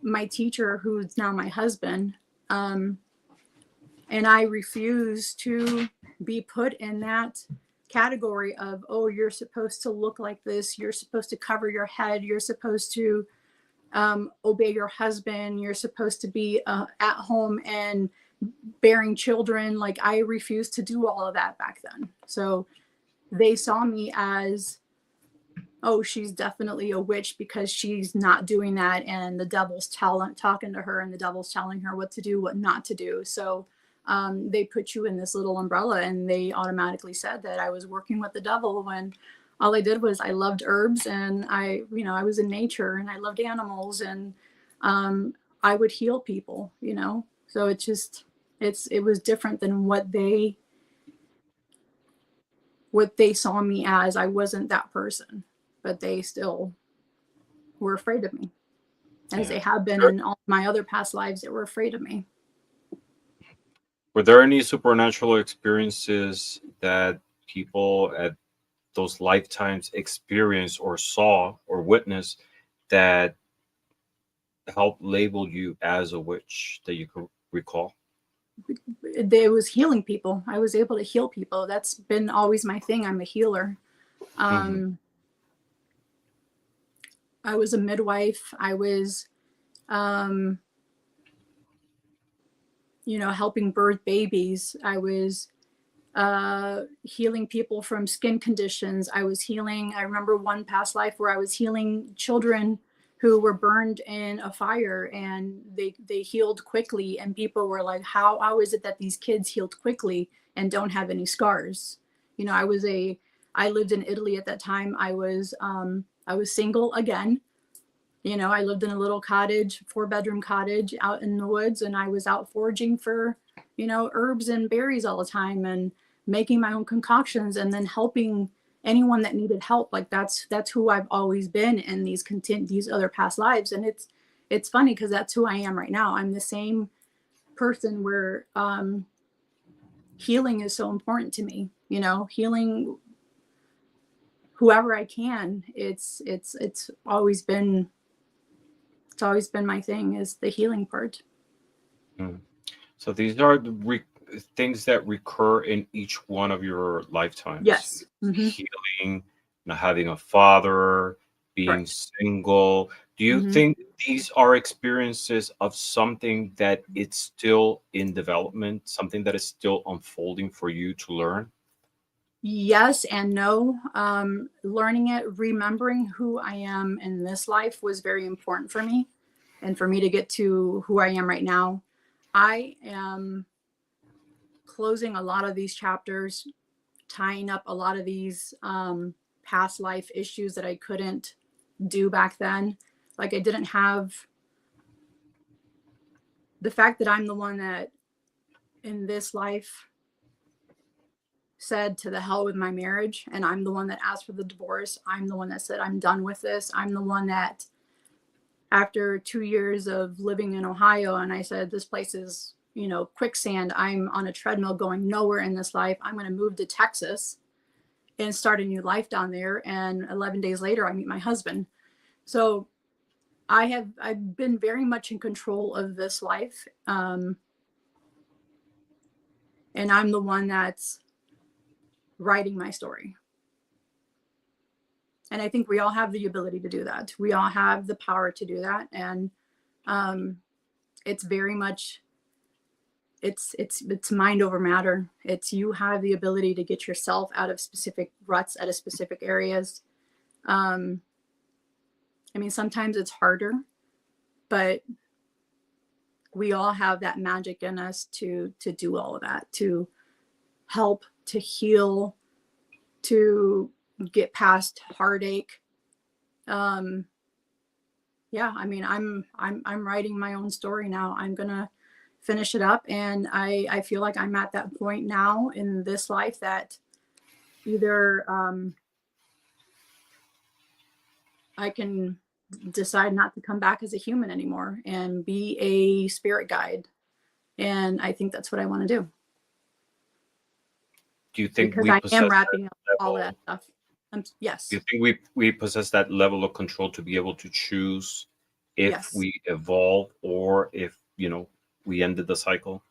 my teacher, who's now my husband. And I refuse to be put in that category of, oh, you're supposed to look like this. You're supposed to cover your head. You're supposed to obey your husband. You're supposed to be at home and bearing children. Like, I refused to do all of that back then. So they saw me as, oh, she's definitely a witch because she's not doing that. And the devil's talking to her, and the devil's telling her what to do, what not to do. So they put you in this little umbrella, and they automatically said that I was working with the devil when all I did was I loved herbs, and I was in nature, and I loved animals, and I would heal people, so it was different than what they saw me as. I wasn't that person, but they still were afraid of me, as they have been in all my other past lives. They were afraid of me. Were there any supernatural experiences that people at those lifetimes experienced or saw or witnessed that helped label you as a witch that you could recall? It was healing people. I was able to heal people. That's been always my thing. I'm a healer. I was a midwife. I was, helping birth babies. I was healing people from skin conditions. I remember one past life where I was healing children who were burned in a fire, and they healed quickly, and people were like, how is it that these kids healed quickly and don't have any scars? I lived in Italy at that time. I was single again. I lived in a little cottage, 4-bedroom cottage out in the woods, and I was out foraging for herbs and berries all the time, and making my own concoctions, and then helping anyone that needed help. Like that's who I've always been in these other past lives. And it's funny because that's who I am right now. I'm the same person where healing is so important to me, healing whoever I can. It's always been my thing, is the healing part. So these are the things that recur in each one of your lifetimes. Yes. Healing, having a father, being single. Do you think these are experiences of something that it's still in development, something that is still unfolding for you to learn? Yes and no. Learning it, remembering who I am in this life was very important for me, and for me to get to who I am right now. I am closing a lot of these chapters, tying up a lot of these past life issues that I couldn't do back then. Like, I didn't have the fact that I'm the one that in this life said to the hell with my marriage, and I'm the one that asked for the divorce. I'm the one that said I'm done with this. I'm the one that, after 2 years of living in Ohio, and I said, this place is quicksand. I'm on a treadmill going nowhere in this life. I'm going to move to Texas and start a new life down there. And 11 days later, I meet my husband. So I've been very much in control of this life. And I'm the one that's writing my story. And I think we all have the ability to do that. We all have the power to do that. And it's very much, it's mind over matter. It's, you have the ability to get yourself out of specific ruts, out of specific areas. I mean, sometimes it's harder, but we all have that magic in us to do all of that, to help, to heal, to get past heartache. Yeah, I mean, I'm writing my own story now. I'm gonna finish it up, and I feel like I'm at that point now in this life that either I can decide not to come back as a human anymore and be a spirit guide, and I think that's what I want to do. Do you think because I am wrapping up all of that stuff? Yes. Do you think we possess that level of control to be able to choose if we evolve or if we ended the cycle?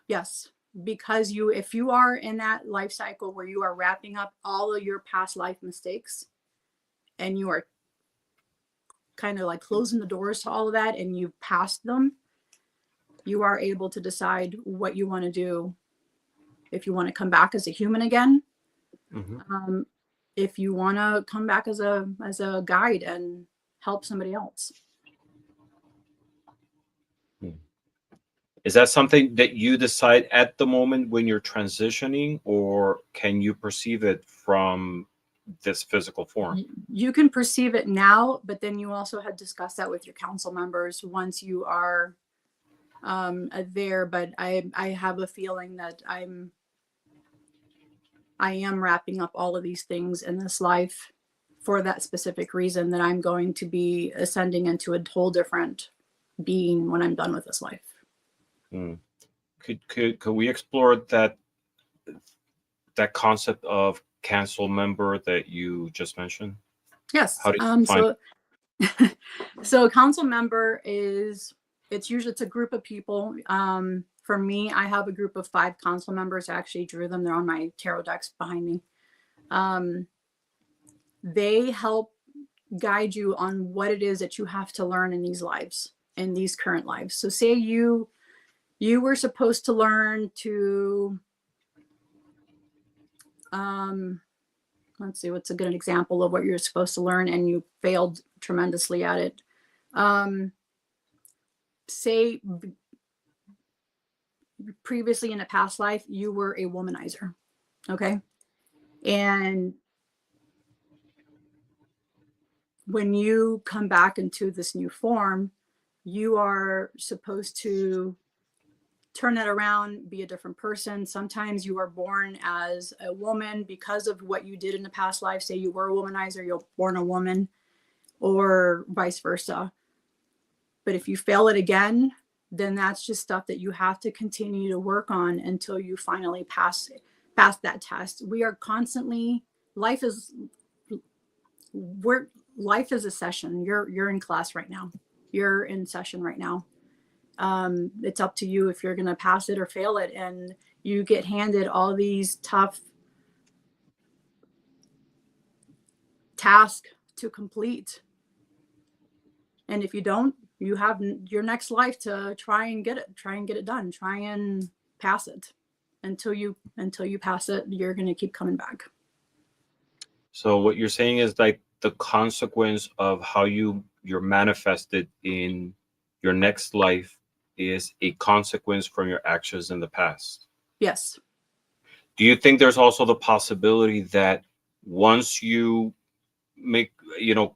Yes, because if you are in that life cycle where you are wrapping up all of your past life mistakes, and you are kind of like closing the doors to all of that, and you've passed them, you are able to decide what you want to do. If you want to come back as a human again, if you want to come back as a guide and help somebody else. Is that something that you decide at the moment when you're transitioning, or can you perceive it from this physical form. You can perceive it now, but then you also had discussed that with your council members once you are there. But I have a feeling that I am wrapping up all of these things in this life for that specific reason, that I'm going to be ascending into a whole different being when I'm done with this life. Could we explore that concept of council member that you just mentioned? Yes. How do you find so a council member it's a group of people. For me, I have a group of 5 council members. I actually drew them. They're on my tarot decks behind me. They help guide you on what it is that you have to learn in these lives, in these current lives. So say you were supposed to learn to, let's see, what's a good example of what you're supposed to learn and you failed tremendously at it. Say previously in a past life, you were a womanizer. Okay. And when you come back into this new form, you are supposed to turn that around, be a different person. Sometimes you are born as a woman because of what you did in the past life. Say you were a womanizer, you're born a woman, or vice versa. But if you fail it again, then that's just stuff that you have to continue to work on until you finally pass that test. We are constantly, life is a session. You're in class right now. You're in session right now. It's up to you if you're going to pass it or fail it. And you get handed all these tough tasks to complete. And if you don't, you have your next life to try and get it done, try and pass it. Until you pass it, you're going to keep coming back. So what you're saying is like the consequence of how you're manifested in your next life is a consequence from your actions in the past. Yes. Do you think there's also the possibility that once you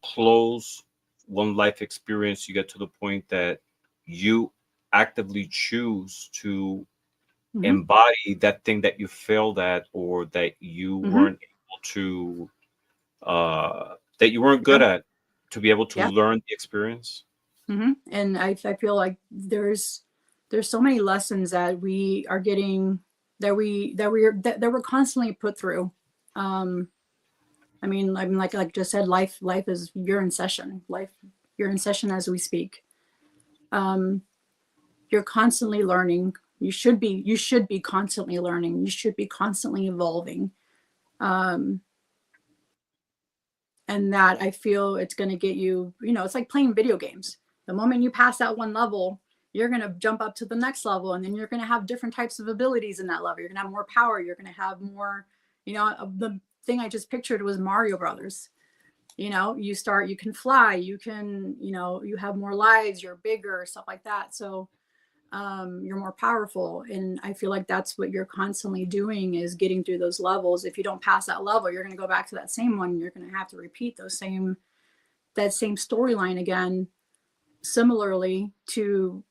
close one life experience, you get to the point that you actively choose to embody that thing that you failed at, or that you weren't able to, that you weren't good at, to be able to learn the experience? And I feel like there's so many lessons that we are getting, that we're constantly put through. I mean, like I just said, life is, you're in session. You're in session as we speak. You're constantly learning. You should be constantly learning. You should be constantly evolving. And that, I feel, it's going to get you, it's like playing video games. The moment you pass that one level, you're going to jump up to the next level, and then you're going to have different types of abilities in that level. You're going to have more power. You're going to have more, the thing I just pictured was Mario Brothers. You can fly, you can, you have more lives, you're bigger, stuff like that. So you're more powerful. And I feel like that's what you're constantly doing, is getting through those levels. If you don't pass that level, you're going to go back to that same one. You're going to have to repeat that same storyline again, similarly, to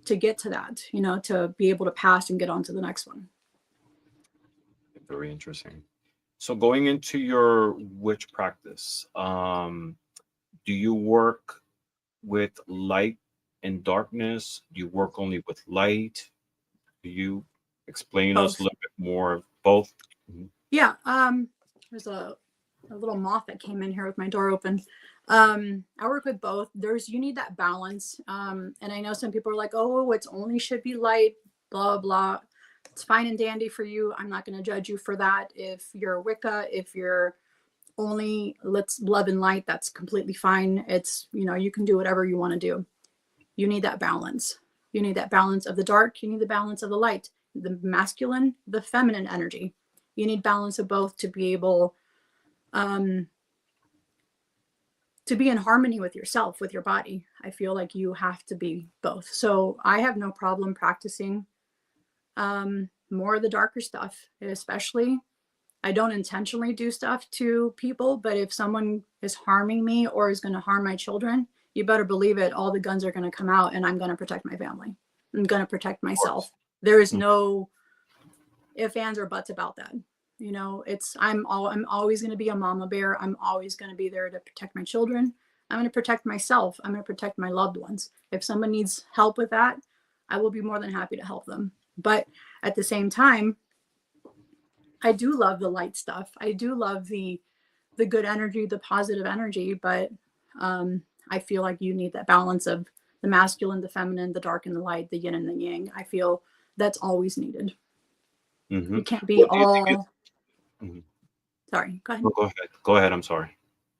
get to that, to be able to pass and get on to the next one. Very interesting. So going into your witch practice, do you work with light and darkness? Do you work only with light? Do you explain us a little bit more of both? Yeah. There's a little moth that came in here with my door open. I work with both. You need that balance. And I know some people are like, oh, it's only should be light, blah, blah. It's fine and dandy for you. I'm not going to judge you for that. If you're Wicca, if you're only love and light, that's completely fine. It's, you can do whatever you want to do. You need that balance. You need that balance of the dark. You need the balance of the light, the masculine, the feminine energy. You need balance of both to be able to be in harmony with yourself, with your body. I feel like you have to be both. So I have no problem practicing more of the darker stuff, especially I don't intentionally do stuff to people, but if someone is harming me or is going to harm my children, you better believe it, all the guns are going to come out and I'm going to protect my family. I'm going to protect myself. There is no ifs, ands, or buts about that. You know, I'm always going to be a mama bear. I'm always going to be there to protect my children. I'm going to protect myself. I'm going to protect my loved ones. If someone needs help with that, I will be more than happy to help them. But at the same time, I do love the light stuff. I do love the good energy, the positive energy, but I feel like you need that balance of the masculine, the feminine, the dark and the light, the yin and the yang. I feel that's always needed. You can't be all. Sorry, go ahead. No, go ahead. I'm sorry.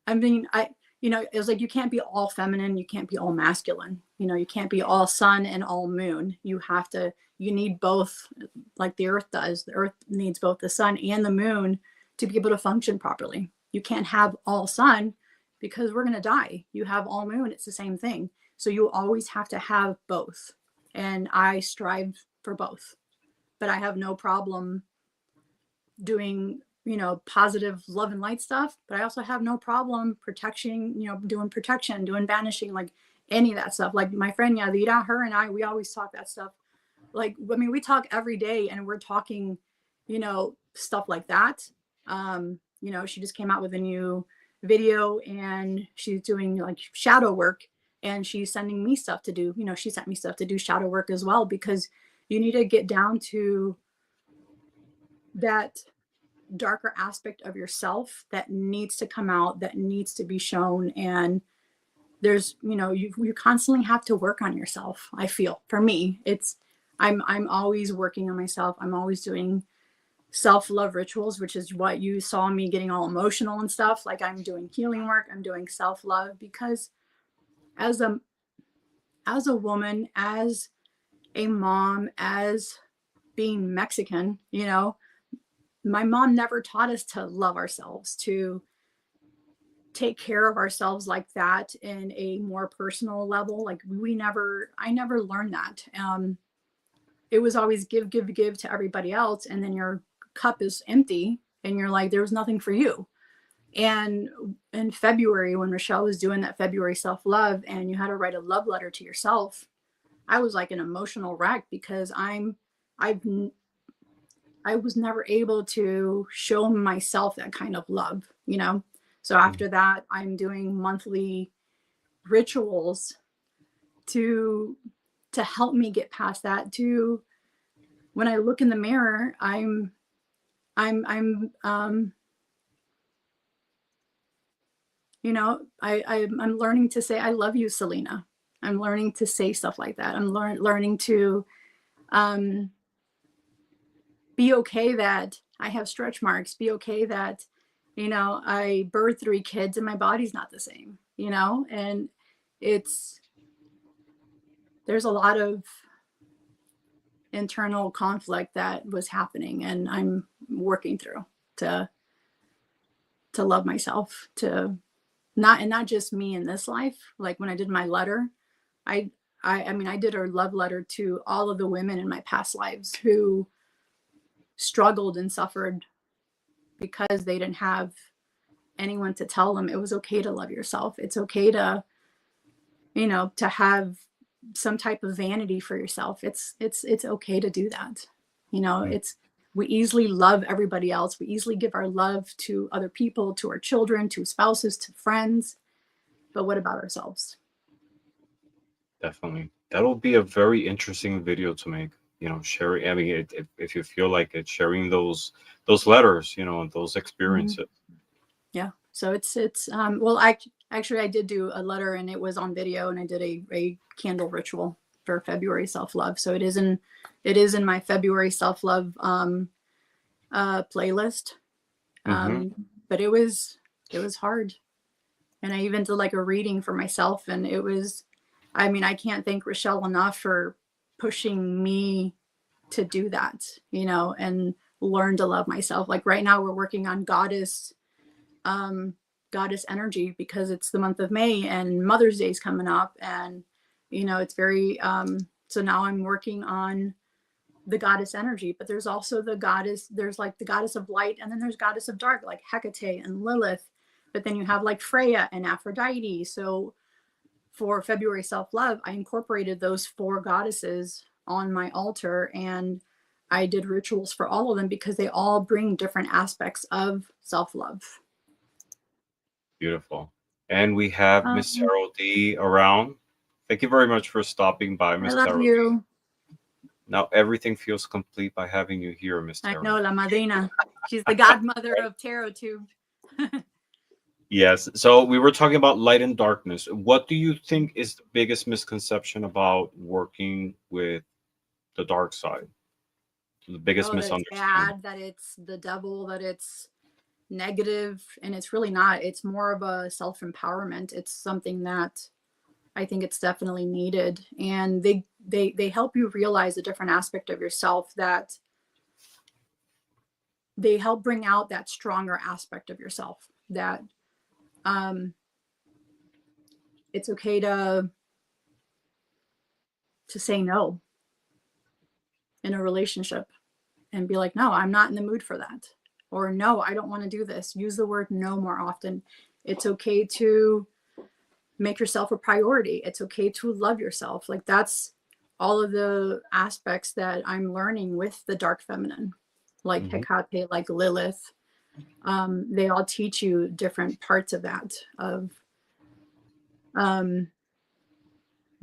I mean, it was like, you can't be all feminine. You can't be all masculine. You know, you can't be all sun and all moon. You need both, like the earth does. The earth needs both the sun and the moon to be able to function properly. You can't have all sun because we're going to die. You have all moon, it's the same thing. So you always have to have both. And I strive for both, but I have no problem doing, positive love and light stuff, but I also have no problem doing protection, doing banishing, like any of that stuff. Like my friend Yadira, her and I, we always talk that stuff. Like, I mean, we talk every day and we're talking, stuff like that. She just came out with a new video and she's doing like shadow work and she's sending me stuff to do. She sent me stuff to do shadow work as well, because you need to get down to that darker aspect of yourself that needs to come out, that needs to be shown. And there's, you constantly have to work on yourself. I feel, for me, I'm always working on myself. I'm always doing self-love rituals, which is what you saw me getting all emotional and stuff. Like, I'm doing healing work, I'm doing self-love, because as a woman, as a mom, as being Mexican, my mom never taught us to love ourselves, to take care of ourselves like that in a more personal level. Like I never learned that. It was always give to everybody else. And then your cup is empty and you're like, there was nothing for you. And in February, when Rochelle was doing that February self-love and you had to write a love letter to yourself, I was like an emotional wreck, because I was never able to show myself that kind of love, So after that, I'm doing monthly rituals to help me get past that. To when I look in the mirror, I'm learning to say, I love you, Celina. I'm learning to say stuff like that. I'm learning to be okay that I have stretch marks, be okay that, I birthed 3 kids and my body's not the same, and there's a lot of internal conflict that was happening, and I'm working through to love myself, to not just me in this life. Like when I did my letter, I did a love letter to all of the women in my past lives who struggled and suffered because they didn't have anyone to tell them it was okay to love yourself. It's okay to, to have some type of vanity for yourself. It's okay to do that. We easily love everybody else. We easily give our love to other people, to our children, to spouses, to friends. But what about ourselves? Definitely. That'll be a very interesting video to make. Sharing. I mean, if you feel like it, sharing those letters, those experiences. Yeah. So it's well, I did do a letter and it was on video, and I did a candle ritual for February self-love. So it is in my February self-love playlist. But it was hard. And I even did like a reading for myself, and it was, I can't thank Rochelle enough for pushing me to do that, and learn to love myself. Like right now we're working on goddess energy, because it's the month of May and Mother's Day is coming up, and it's very so now I'm working on the goddess energy, but there's also the goddess, there's like the goddess of light, and then there's goddess of dark, like Hecate and Lilith, but then you have like Freya and Aphrodite. So for February self-love, I incorporated those 4 goddesses on my altar, and I did rituals for all of them because they all bring different aspects of self-love. Beautiful. And we have Miss Tarot D around. Thank you very much for stopping by, Miss Tarot. I love you. Now everything feels complete by having you here, Miss Tarot. I know, La Madrina. She's the godmother of Tarot Tube. Yes. So we were talking about light and darkness. What do you think is the biggest misconception about working with the dark side? The biggest misunderstanding. That it's bad, that it's the devil, that it's negative, and it's really not. It's more of a self-empowerment. It's something that I think it's definitely needed, and they help you realize a different aspect of yourself, that they help bring out that stronger aspect of yourself, that it's okay to say no in a relationship and be like, no, I'm not in the mood for that, or no, I don't want to do this. Use the word no more often. It's okay to make yourself a priority. It's okay to love yourself. Like, that's all of the aspects that I'm learning with the dark feminine, like Hecate, like Lilith. They all teach you different parts of that, of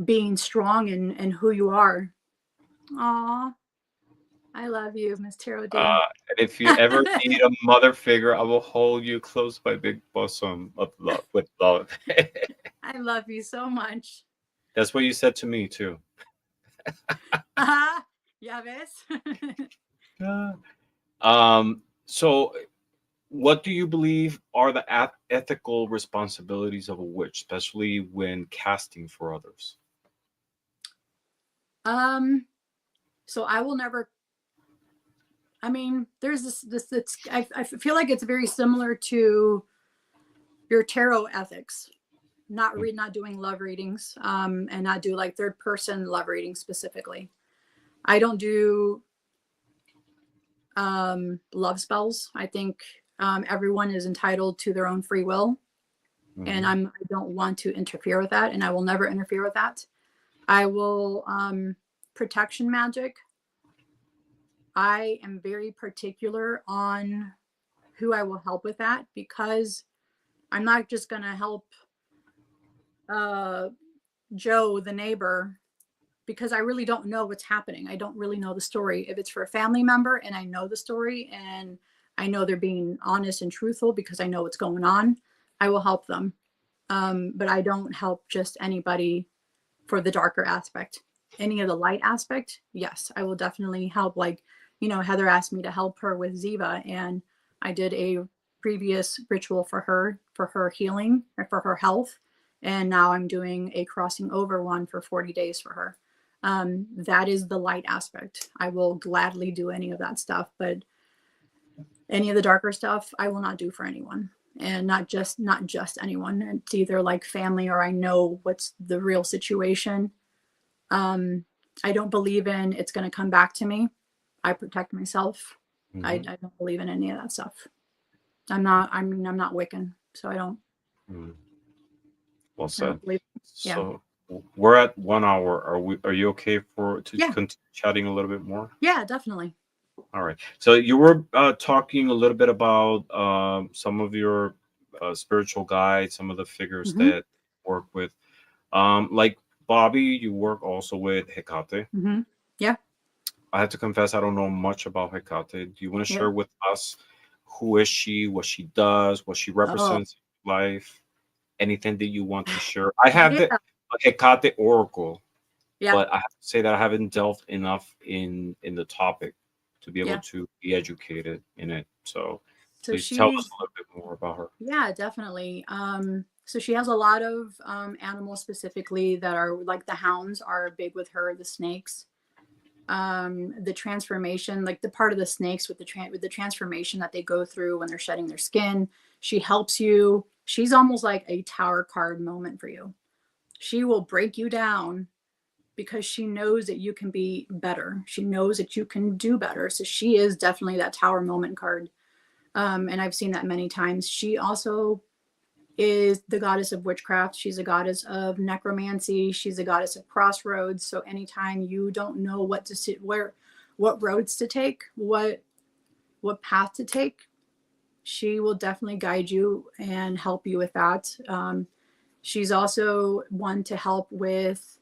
being strong in who you are. Aw, I love you, Miss Tarot D. And if you ever need a mother figure, I will hold you close by big bosom of love, with love. I love you so much. That's what you said to me too. Ya ves? So what do you believe are the ethical responsibilities of a witch, especially when casting for others? So I will never, I mean, there's this I feel like it's very similar to your tarot ethics, not doing love readings, and not do like 3rd person love readings specifically. I don't do love spells. I think everyone is entitled to their own free will, and I don't want to interfere with that, and I will never interfere with that. I will protection magic. I am very particular on who I will help with that, because I'm not just going to help Joe, the neighbor, because I really don't know what's happening. I don't really know the story. If it's for a family member and I know the story and I know they're being honest and truthful because I know what's going on, I will help them. But I don't help just anybody for the darker aspect. Any of the light aspect, yes, I will definitely help. Like, you know, Heather asked me to help her with Ziva, and I did a previous ritual for her healing or for her health. And now I'm doing a crossing over one for 40 days for her. That is the light aspect. I will gladly do any of that stuff, but any of the darker stuff, I will not do for anyone. And not just anyone. It's either like family, or I know what's the real situation. I don't believe in it's going to come back to me. I protect myself. I don't believe in any of that stuff. I'm not Wiccan, so I don't. Well said. So we're at 1 hour. Are you okay to continue chatting a little bit more? Yeah, definitely. All right. So you were talking a little bit about some of your spiritual guides, some of the figures that work with, like Bobby. You work also with Hecate. Yeah. I have to confess, I don't know much about Hecate. Do you want to share with us who is she, what she does, what she represents in life? Anything that you want to share? I have the Hecate Oracle, but I have to say that I haven't delved enough in the topic to be able to be educated in it. So please tell us a little bit more about her. Yeah, definitely. So she has a lot of animals specifically that are like the hounds are big with her, the snakes. The transformation, like the part of the snakes with the transformation that they go through when they're shedding their skin. She helps you. She's almost like a tower card moment for you. She will break you down because she knows that you can be better. She knows that you can do better. So she is definitely that Tower moment card. And I've seen that many times. She also is the goddess of witchcraft. She's a goddess of necromancy. She's a goddess of crossroads. So anytime you don't know what to sit, what roads to take, what path to take, she will definitely guide you and help you with that. She's also one to help with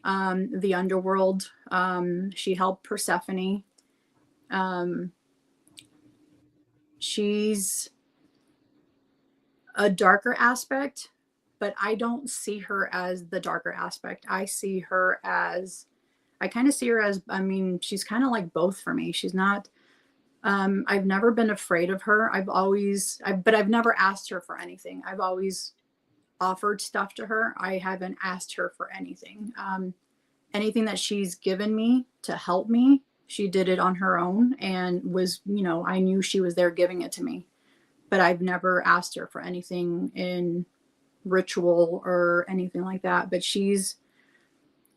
the underworld. She helped Persephone. She's a darker aspect, but I don't see her as the darker aspect. I kind of see her as, I mean, she's kind of like both for me. She's not, I've never been afraid of her. But I've never asked her for anything. I've always offered stuff to her. I haven't asked her for anything. Anything that she's given me to help me, she did it on her own and was, I knew she was there giving it to me. But I've never asked her for anything in ritual or anything like that. But she's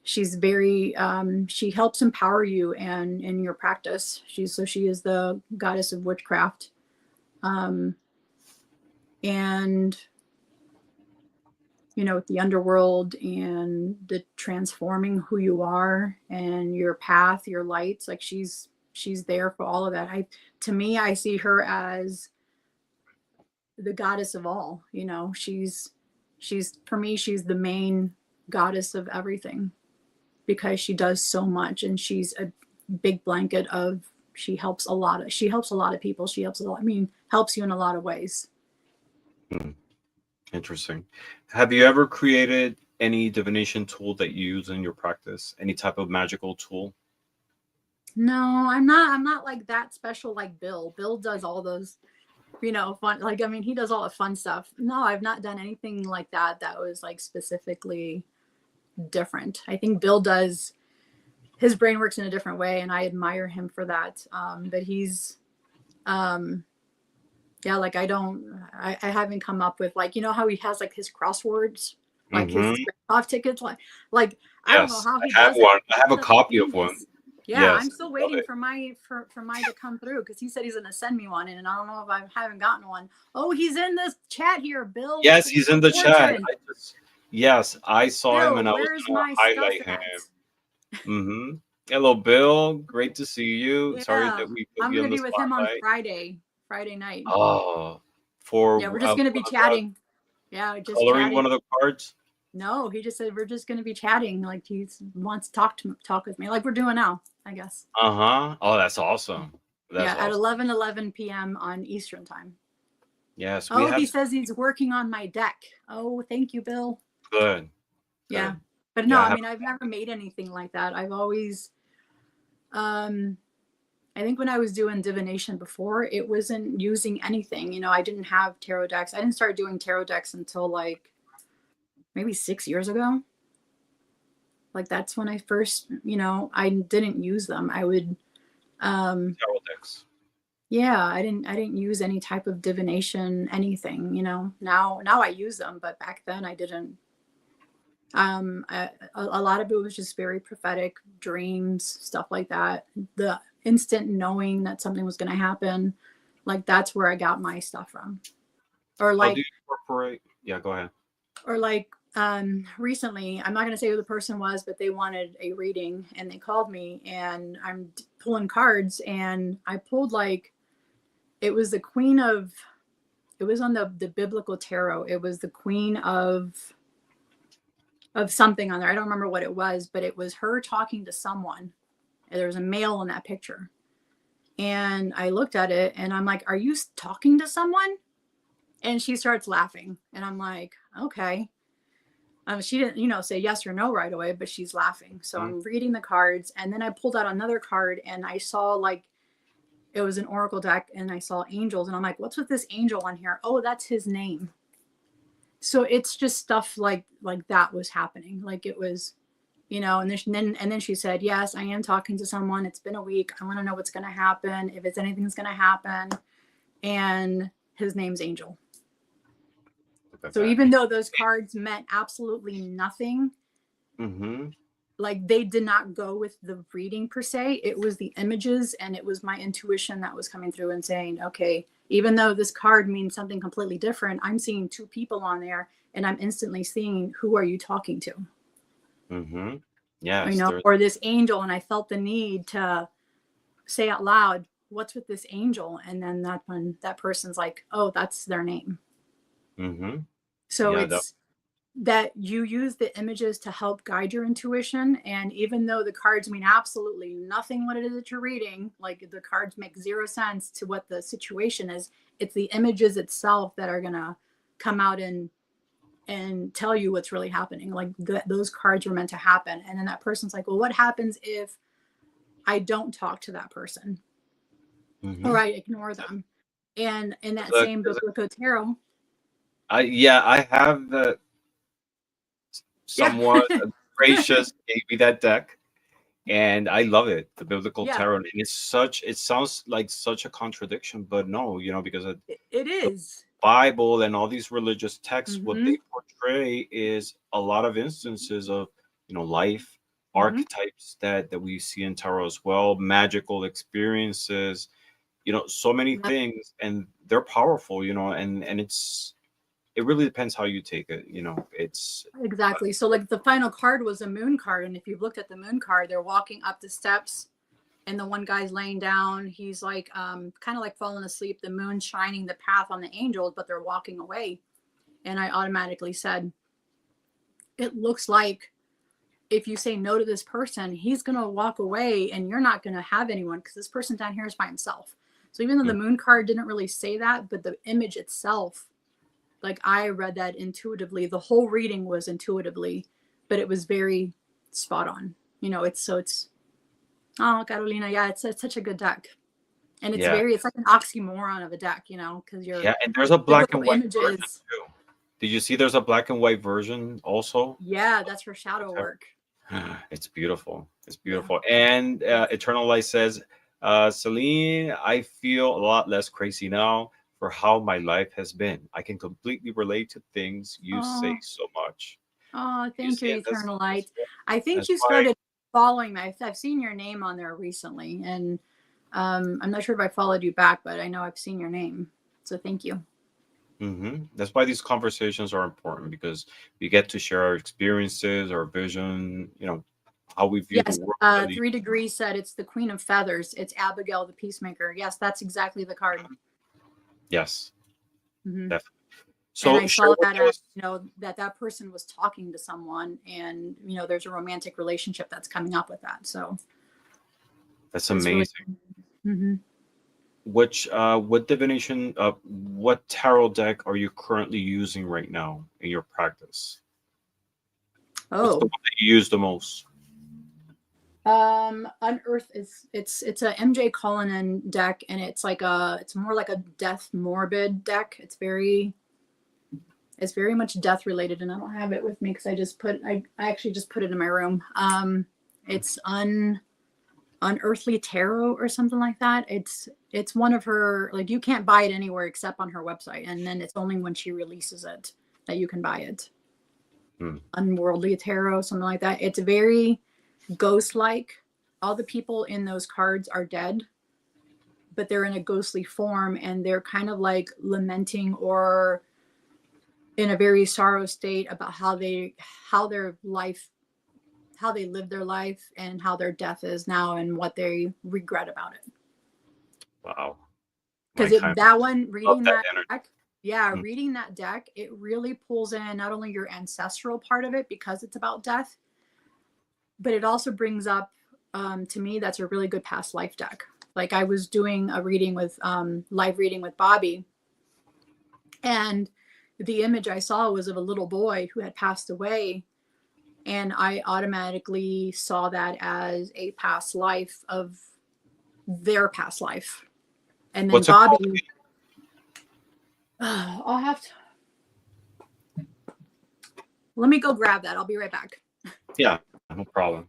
very, she helps empower you and in your practice. She is the goddess of witchcraft. And, the underworld and the transforming who you are and your path, your lights, like she's there for all of that. To me, I see her as the goddess of all. She's for me, she's the main goddess of everything because she does so much, and she's a big blanket of, she helps a lot of people. Helps you in a lot of ways. Interesting. Have you ever created any divination tool that you use in your practice? Any type of magical tool? No, I'm not like that special like Bill. Bill does all those, fun, he does all the fun stuff. No, I've not done anything like that was like specifically different. I think Bill does, his brain works in a different way, and I admire him for that. But he's, I haven't come up with how he has like his crosswords, like his off tickets, I don't know how he does it. I have a copy of one. Yeah, yes, I'm still waiting for mine to come through, because he said he's going to send me one, and I don't know if I haven't gotten one. Oh, he's in this chat here, Bill. Yes, he's in the chat. Yes, I saw him, and I was going to highlight him. Hello, Bill. Great to see you. Yeah. Sorry that we put I'm you going on to be with him on Friday night. Oh, we're just going to be chatting. Yeah, just coloring chatting. One of the cards. No, he just said we're just going to be chatting. Like he wants to talk with me, like we're doing now, I guess. Oh, that's awesome. That's awesome. At 11 p.m. on Eastern time. Yes. He says he's working on my deck. Oh, thank you, Bill. Good. Yeah. But no, I've never made anything like that. I've always, I think when I was doing divination before, it wasn't using anything. I didn't have tarot decks. I didn't start doing tarot decks until maybe 6 years ago. That's when I first, I didn't use them. I would, tarot decks. Yeah, I didn't use any type of divination, anything, now I use them, but back then I didn't. A lot of it was just very prophetic dreams, stuff like that. The instant knowing that something was going to happen, that's where I got my stuff from. Or do you incorporate? Yeah, go ahead. Or recently, I'm not going to say who the person was, but they wanted a reading, and they called me, and I'm pulling cards, and I pulled it was the queen of, it was on the biblical tarot. It was the queen of something on there. I don't remember what it was, but it was her talking to someone. There was a male in that picture. And I looked at it and I'm like, are you talking to someone? And she starts laughing. And I'm like, okay. She didn't, say yes or no right away, but she's laughing. So I'm reading the cards. And then I pulled out another card and I saw it was an oracle deck, and I saw angels. And I'm like, what's with this angel on here? Oh, that's his name. So it's just stuff like that was happening. It was, and then she said, yes, I am talking to someone. It's been a week. I want to know what's going to happen, if it's anything's going to happen. And his name's Angel. So even though those cards meant absolutely nothing, like they did not go with the reading per se. It was the images, and it was my intuition that was coming through and saying, okay, even though this card means something completely different, I'm seeing two people on there, and I'm instantly seeing, who are you talking to? Mm-hmm. Yeah, you know, or this angel. And I felt the need to say out loud, what's with this angel? And then that when that person's like, oh, that's their name. Mm-hmm. So it's that you use the images to help guide your intuition. And even though the cards mean absolutely nothing what it is that you're reading, like the cards make zero sense to what the situation is, it's the images itself that are going to come out and tell you what's really happening. Like those cards were meant to happen. And then that person's like, well, what happens if I don't talk to that person? Mm-hmm. Or I ignore them? And in that same book, Look Tarot, I have the someone gracious gave me that deck, and I love it, the biblical tarot. And it sounds like such a contradiction, but no, you know, because it is Bible and all these religious texts, what they portray is a lot of instances of, you know, life archetypes that we see in tarot as well, magical experiences, you know, so many things, and they're powerful, you know, and it really depends how you take it, you know. It's exactly. So like the final card was a moon card, and if you've looked at the moon card, they're walking up the steps, and the one guy's laying down. He's like kind of like falling asleep. The moon's shining the path on the angels, but they're walking away. And I automatically said, it looks like if you say no to this person, he's going to walk away, and you're not going to have anyone, because this person down here is by himself. So even though the moon card didn't really say that, but the image itself, like I read that intuitively. The whole reading was intuitively, but it was very spot on. You know, it's oh, Carolina, yeah, it's such a good deck. And it's it's like an oxymoron of a deck, you know, because you're and there's a black and white version too. Did you see there's a black and white version also? Yeah, that's for shadow work. It's beautiful. It's beautiful. And Eternal Light says, Celine, I feel a lot less crazy now for how my life has been. I can completely relate to things you say so much. Oh, thank you, Eternal Light. I think you started following me. I've seen your name on there recently, and I'm not sure if I followed you back, but I know I've seen your name. So thank you. That's why these conversations are important, because we get to share our experiences, our vision, you know, how we view the world. 3 Degrees said it's the Queen of Feathers. It's Abigail the Peacemaker. Yes, that's exactly the card. Yes, definitely. So and I saw that as, you know, that person was talking to someone, and you know, there's a romantic relationship that's coming up with that. So that's amazing. Really... what divination, what tarot deck are you currently using right now in your practice? What's the one that you use the most? Unearth is it's a MJ Cullinan deck, and it's more like a death morbid deck. It's very much death related, and I don't have it with me because I actually just put it in my room. It's Unearthly Tarot or something like that. It's one of her, like, you can't buy it anywhere except on her website, and then it's only when she releases it that you can buy it. Unworldly Tarot, something like that. It's very ghost-like. All the people in those cards are dead, but they're in a ghostly form, and they're kind of like lamenting or in a very sorrow state about how they lived their life and how their death is now and what they regret about it. Wow. Because reading that deck, reading that deck, it really pulls in not only your ancestral part of it, because it's about death, but it also brings up, to me, that's a really good past life deck. Like, I was doing a reading with, live reading with Bobby, and the image I saw was of a little boy who had passed away. And I automatically saw that as a past life of their past life. And then Bobby, I'll have to, let me go grab that. I'll be right back. Yeah, no problem.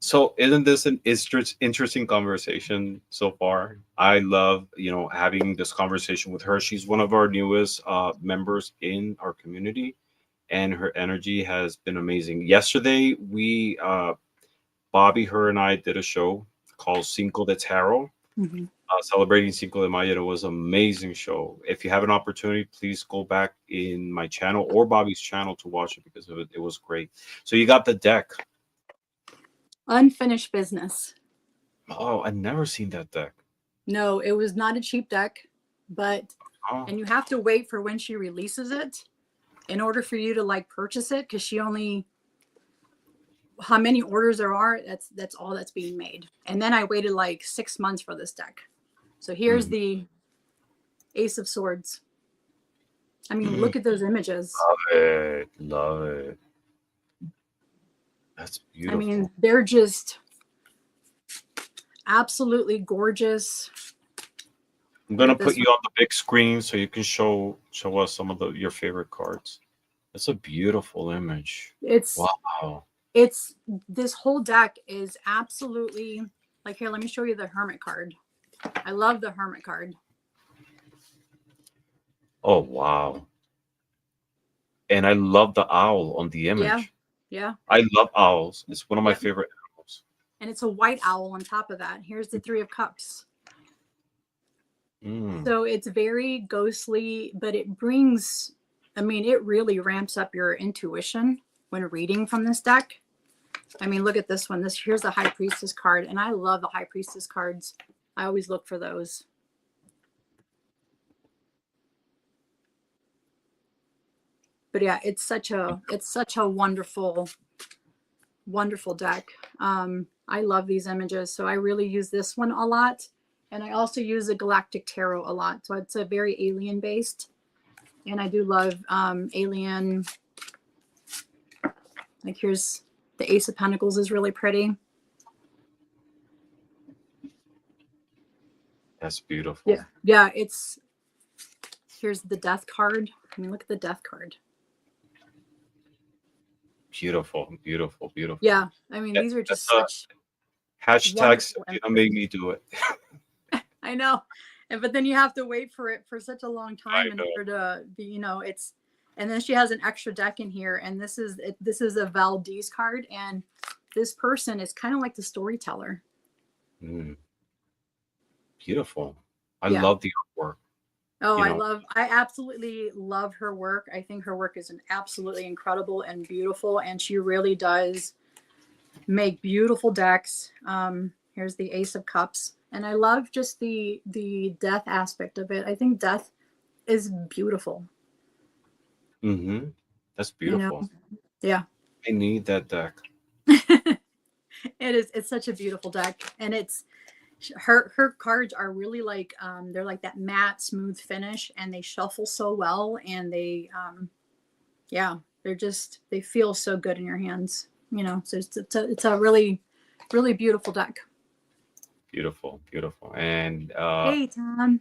So isn't this an interesting conversation so far? I love, you know, having this conversation with her. She's one of our newest members in our community. and her energy has been amazing. Yesterday, Bobby, her, and I did a show called Cinco de Tarot, celebrating Cinco de Mayo. It was an amazing show. If you have an opportunity, please go back in my channel or Bobby's channel to watch it because it was great. So you got the deck. Unfinished business. Oh, I've never seen that deck. No, it was not a cheap deck, but and you have to wait for when she releases it in order for you to like purchase it, because she only, how many orders there are, that's all that's being made. And then I waited like 6 months for this deck. So here's the Ace of Swords. I mean, look at those images. Love it. That's beautiful. I mean, they're just absolutely gorgeous. I'm gonna put you on the big screen so you can show us some of your favorite cards. That's a beautiful image. Wow. It's this whole deck is absolutely like, here, let me show you the Hermit card. I love the Hermit card. Oh wow. And I love the owl on the image. Yeah. I love owls. It's one of my favorite animals. And it's a white owl on top of that. Here's the Three of Cups. So it's very ghostly, but it brings, I mean, it really ramps up your intuition when reading from this deck. I mean, look at this one. Here's the High Priestess card, and I love the High Priestess cards. I always look for those. But yeah, it's such a wonderful, wonderful deck. I love these images, so I really use this one a lot. And I also use the Galactic Tarot a lot. So it's a very alien based. And I do love alien. Like here's the Ace of Pentacles is really pretty. That's beautiful. Yeah, here's the Death card. I mean, look at the Death card. Beautiful. Yeah, I mean, these are just such hashtags made me do it. I know, but then you have to wait for it for such a long time in order to be, you know, it's. And then she has an extra deck in here, and this is a Valdez card, and this person is kind of like the storyteller. Beautiful. I love the artwork. Oh, I absolutely love her work. I think her work is absolutely incredible and beautiful, and she really does make beautiful decks. Here's the Ace of Cups. And I love just the death aspect of it. I think death is beautiful. That's beautiful. You know? Yeah. I need that deck. It's such a beautiful deck. And it's her cards are really like they're like that matte smooth finish, and they shuffle so well, and they they feel so good in your hands, you know. So it's a really, really beautiful deck. Beautiful. And hey, Tom.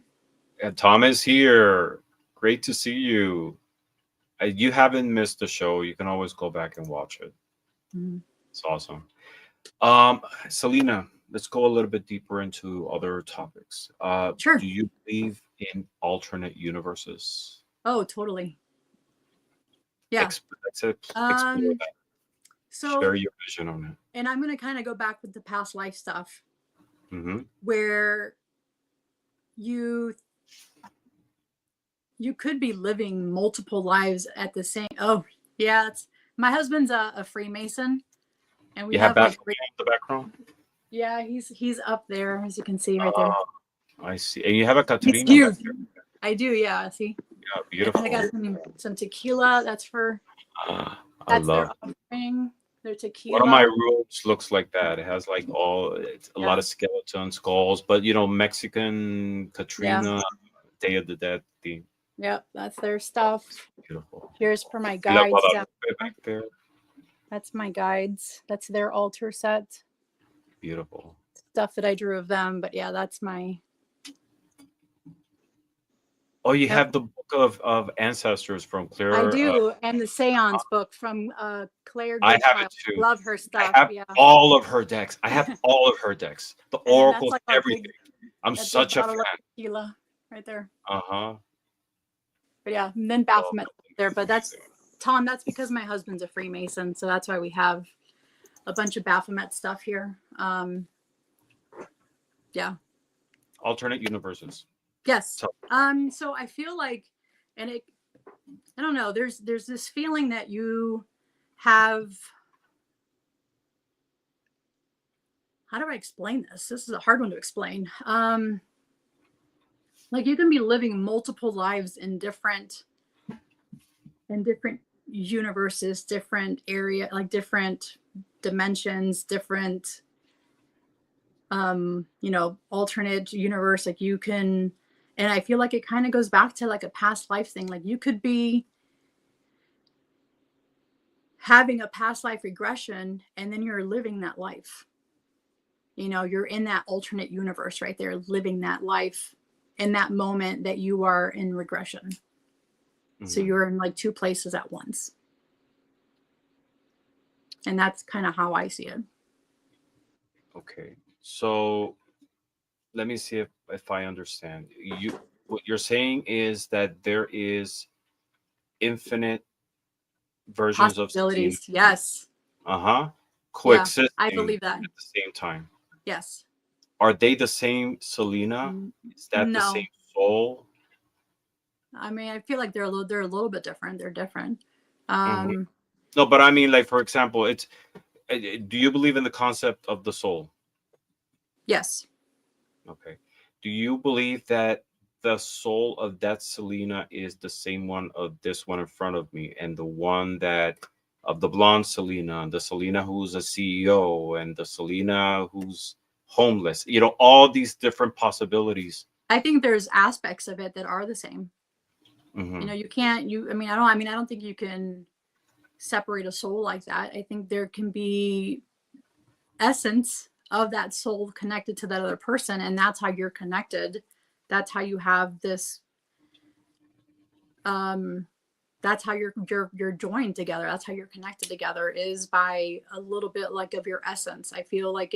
Tom is here. Great to see you. You haven't missed the show. You can always go back and watch it. It's awesome. Celina, let's go a little bit deeper into other topics. Sure. Do you believe in alternate universes? Oh, totally. Yeah. Explore that. So share your vision on it. And I'm going to kind of go back with the past life stuff, where you could be living multiple lives at the same. Oh, yeah. My husband's a Freemason, and we have like in the background. Yeah, he's up there, as you can see right there. I see. And you have a Katrina. It's huge. I do. Yeah. See. Yeah, beautiful. And I got some tequila. That's for. I love their tequila. One of my rooms looks like that. It has like a lot of skeleton skulls, but you know, Mexican Katrina, Day of the Dead theme. Yep, that's their stuff. Beautiful. Here's for my guides. Back there. That's my guides. That's their altar set. Beautiful. Stuff that I drew of them, but yeah, that's my. Oh, you have the book of ancestors from Claire. I do, and the Seance book from Claire. I have it too. Love her stuff. I have all of her decks. I have all of her decks. The oracles, like everything. I'm such a fan. Tequila right there. But yeah, and then Baphomet there, but that's Tom, that's because my husband's a Freemason, so that's why we have a bunch of Baphomet stuff here. Yeah. Alternate universes. Yes. So I feel like, and I don't know, there's this feeling that you have, how do I explain this? This is a hard one to explain. Like you can be living multiple lives in different universes, different area, like different dimensions, different alternate universe. Like you can, and I feel like it kind of goes back to like a past life thing. Like you could be having a past life regression and then you're living that life. You're in that alternate universe right there, living that life in that moment that you are in regression. So you're in like two places at once. And that's kind of how I see it. Okay. So let me see if I understand. What you're saying is that there is infinite versions of Celina. Yes. Coexisting, yeah, I believe that. at the same time. Yes. Are they the same Celina? Is that the same soul? I mean, I feel like they're a little bit different. They're different. No, but I mean, like, for example, do you believe in the concept of the soul? Yes. Okay. Do you believe that the soul of that Celina is the same one of this one in front of me, and the one that of the blonde Celina, the Celina who's a CEO, and the Celina who's homeless? All these different possibilities. I think there's aspects of it that are the same. You can't. I don't think you can separate a soul like that. I think there can be essence of that soul connected to that other person, and that's how you're connected. That's how you have this. That's how you're joined together. That's how you're connected together, is by a little bit like of your essence. I feel like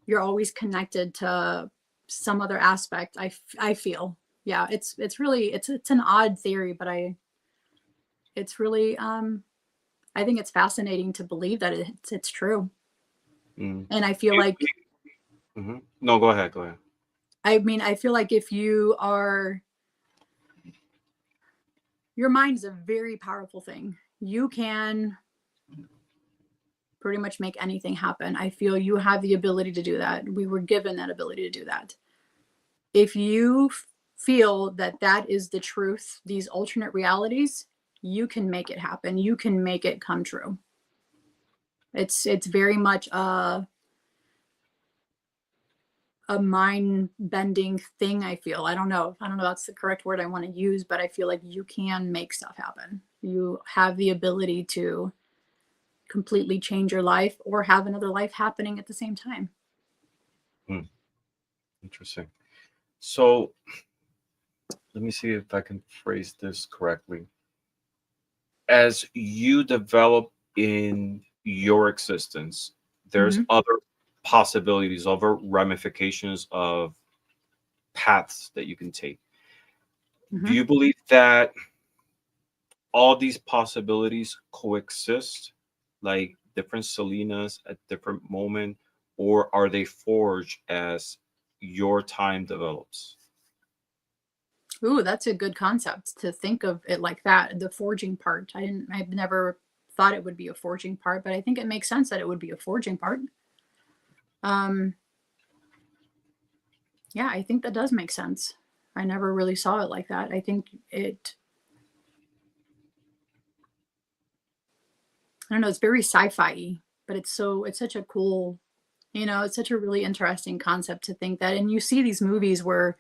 you're always connected to some other aspect. I feel, yeah, it's really, it's an odd theory, but it's really, I think it's fascinating to believe that it's true. And I feel like, no, go ahead. I mean, I feel like if you are, your mind is a very powerful thing. You can pretty much make anything happen. I feel you have the ability to do that. We were given that ability to do that. If you feel that that is the truth, these alternate realities, you can make it happen. You can make it come true. It's very much a mind-bending thing, I feel. I don't know if that's the correct word I want to use, but I feel like you can make stuff happen. You have the ability to completely change your life or have another life happening at the same time. Interesting. So let me see if I can phrase this correctly. As you develop in your existence, there's other possibilities, other ramifications of paths that you can take. Do you believe that all these possibilities coexist, like different Celinas at different moment, or are they forged as your time develops? Ooh, that's a good concept to think of it like that. The forging part. I've never thought it would be a forging part, but I think it makes sense that it would be a forging part. Yeah, I think that does make sense. I never really saw it like that. I think I don't know, it's very sci-fi, but it's such a cool, it's such a really interesting concept to think that. And you see these movies where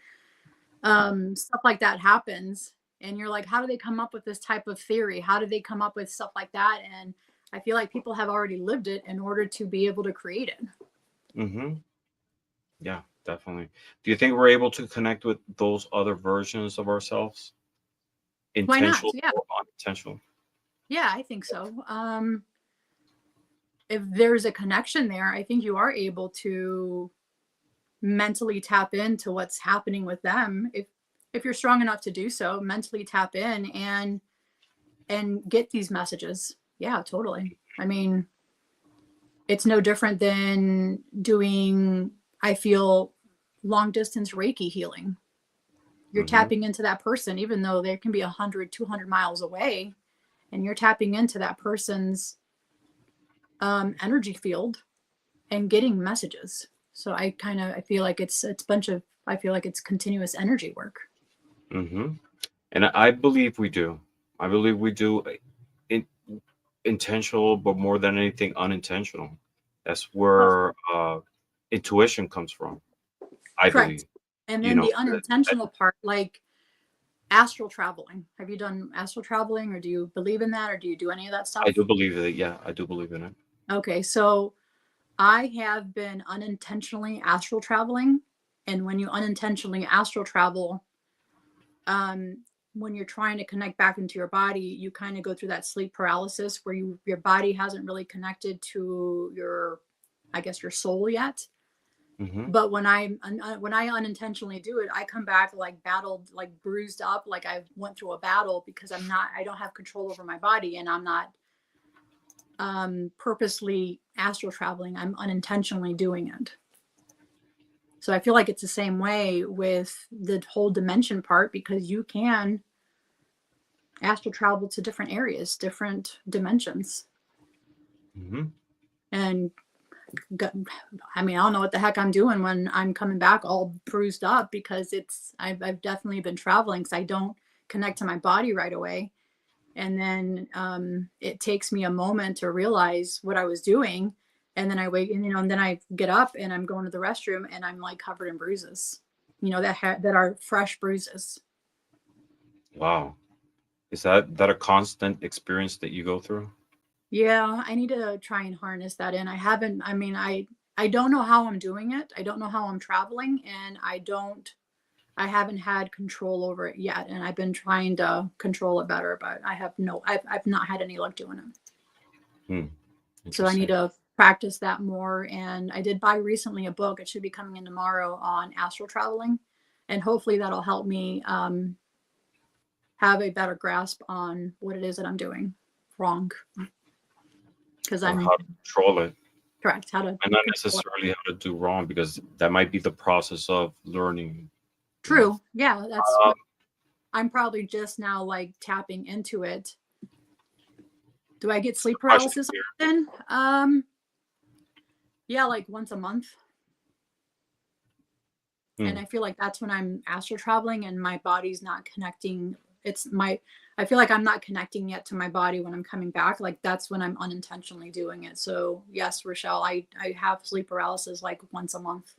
stuff like that happens, and you're like, how do they come up with this type of theory? How do they come up with stuff like that? And I feel like people have already lived it in order to be able to create it. Yeah, definitely. Do you think we're able to connect with those other versions of ourselves? Intentional or unintentional? Yeah, I think so. If there's a connection there, I think you are able to mentally tap into what's happening with them. If you're strong enough to do so, mentally tap in and and get these messages. Yeah, totally. I mean, it's no different than doing, I feel, long distance Reiki healing. You're tapping into that person, even though they can be 100, 200 miles away, and you're tapping into that person's energy field and getting messages. So I feel like it's continuous energy work. And I believe we do. I believe we do intentional, but more than anything, unintentional. That's where intuition comes from, I believe. And then the unintentional part, like astral traveling. Have you done astral traveling, or do you believe in that, or do you do any of that stuff? I do believe it. Yeah, I do believe in it. Okay, so I have been unintentionally astral traveling. And when you unintentionally astral travel, when you're trying to connect back into your body, you kind of go through that sleep paralysis where your body hasn't really connected to your soul yet. But when I unintentionally do it, I come back like battled, like bruised up, like I went through a battle, because I don't have control over my body, and I'm not purposely astral traveling. I'm unintentionally doing it. So I feel like it's the same way with the whole dimension part, because you can astral travel to different areas, different dimensions. And I don't know what the heck I'm doing when I'm coming back all bruised up, because I've definitely been traveling, because I don't connect to my body right away. And then it takes me a moment to realize what I was doing. And then I wake, and then I get up and I'm going to the restroom, and I'm like covered in bruises, that are fresh bruises. Wow. Is that a constant experience that you go through? Yeah, I need to try and harness that in. I don't know how I'm doing it. I don't know how I'm traveling, and I haven't had control over it yet. And I've been trying to control it better, but I've not had any luck doing it. So I need to practice that more. And I did buy recently a book. It should be coming in tomorrow on astral traveling. And hopefully that'll help me have a better grasp on what it is that I'm doing wrong. Because how to control it. Correct. And not necessarily how to do wrong, because that might be the process of learning. True. Yeah. That's I'm probably just now like tapping into it. Do I get sleep paralysis often? Yeah, like once a month. And I feel like that's when I'm astral traveling and my body's not connecting. I feel like I'm not connecting yet to my body when I'm coming back. Like that's when I'm unintentionally doing it. So yes, Rochelle, I have sleep paralysis like once a month.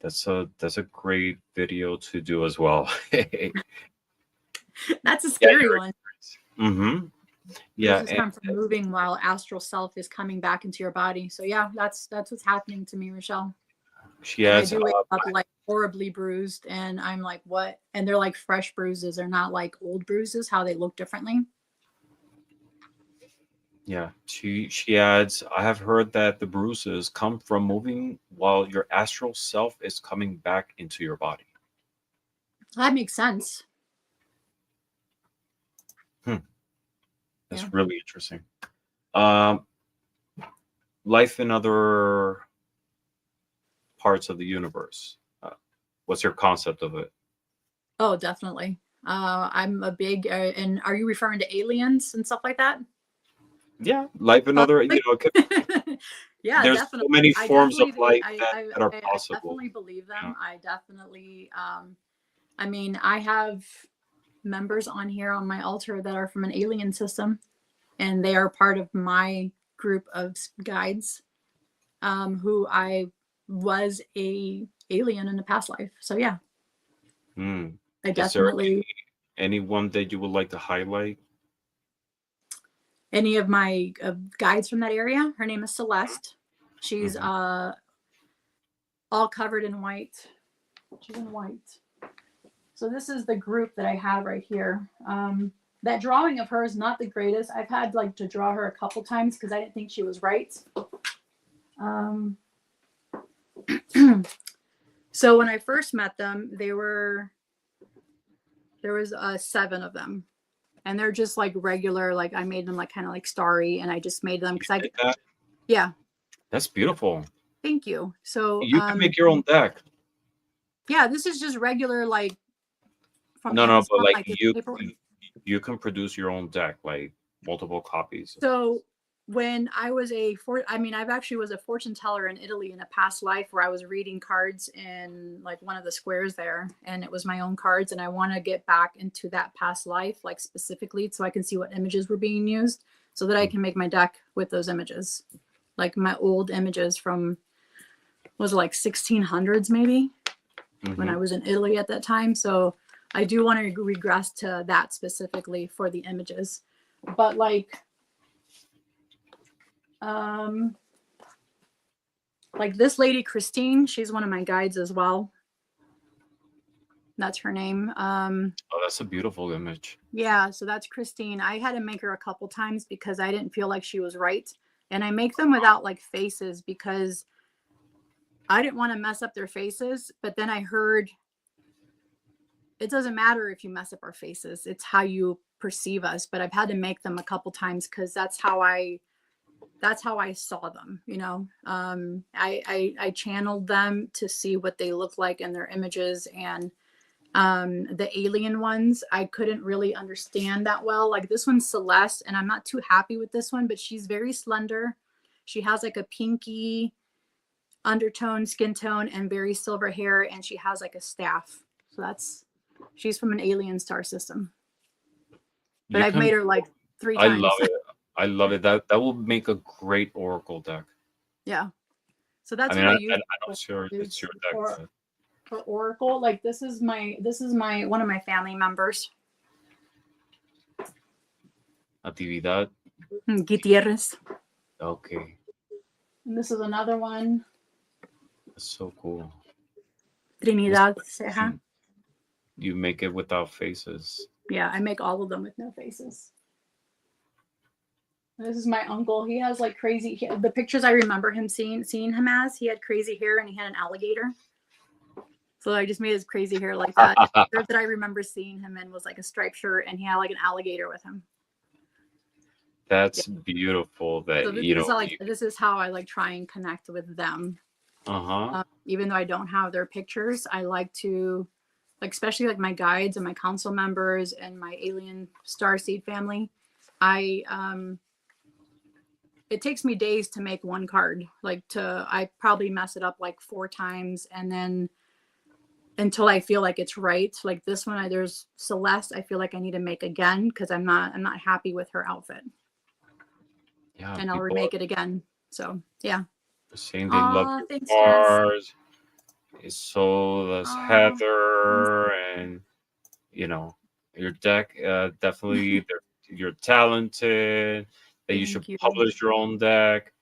That's a great video to do as well. That's a scary one. Yeah. This is time for moving while astral self is coming back into your body. So yeah, that's what's happening to me, Rochelle. I do wake up like horribly bruised, and I'm like, what? And they're like fresh bruises. They're not like old bruises, how they look differently. Yeah, she adds, I have heard that the bruises come from moving while your astral self is coming back into your body. That makes sense. That's really interesting. Life in other parts of the universe. What's your concept of it? Oh, definitely. I'm a big, and are you referring to aliens and stuff like that? Yeah, life in other, yeah, there's definitely. so many forms of life that are possible. I definitely believe them. I definitely, I have members on here on my altar that are from an alien system, and they are part of my group of guides, who I was a alien in a past life. So yeah. I definitely. Anyone that you would like to highlight? Any of my guides from that area? Her name is Celeste. She's all covered in white. She's in white. So this is the group that I have right here. That drawing of her is not the greatest. I've had like to draw her a couple times because I didn't think she was right. So when I first met them, there was 7 of them. And they're just like regular, like I made them like kind of like starry, and I just made them because yeah. That's beautiful. Thank you. So you can make your own deck. Yeah, this is just regular, like from no, Amazon, but like like you can produce your own deck, like multiple copies. So when I was I've actually was a fortune teller in Italy in a past life where I was reading cards in like one of the squares there, and it was my own cards, and I want to get back into that past life, like specifically so I can see what images were being used so that I can make my deck with those images, like my old images from, was it like 1600s maybe, when I was in Italy at that time. So I do want to regress to that specifically for the images. But like this lady Christine, she's one of my guides as well. That's her name. Oh, that's a beautiful image. Yeah, so that's Christine. I had to make her a couple times because I didn't feel like she was right. And I make them without like faces because I didn't want to mess up their faces. But then I heard it doesn't matter if you mess up our faces, it's how you perceive us. But I've had to make them a couple times because that's how I saw them, you know. I channeled them to see what they look like in their images, and the alien ones I couldn't really understand that well. Like this one's Celeste, and I'm not too happy with this one, but she's very slender. She has like a pinky undertone skin tone and very silver hair, and she has like a staff. So she's from an alien star system. But I've made her like 3 times. I love it. That will make a great oracle deck. Yeah. So that's what I use. I'm sure it's your deck. For oracle, like this is my one of my family members. Natividad. Gutierrez. Okay. And this is another one. That's so cool. Trinidad Ceja. You make it without faces. Yeah, I make all of them with no faces. This is my uncle. He has like crazy. The pictures I remember him seeing him as, he had crazy hair and he had an alligator. So I just made his crazy hair like that. The shirt that I remember seeing him in was like a striped shirt, and he had like an alligator with him. That's beautiful. That so this is how I like try and connect with them. Even though I don't have their pictures, I like to, like, especially like my guides and my council members and my alien starseed family. It takes me days to make one card. I probably mess it up like 4 times, and then until I feel like it's right. Like this one, there's Celeste. I feel like I need to make again because I'm not happy with her outfit. Yeah, and I'll remake it again. So yeah. Saying they love your cars. So does Heather, and you know your deck. Definitely, you're talented. That you should publish your own deck.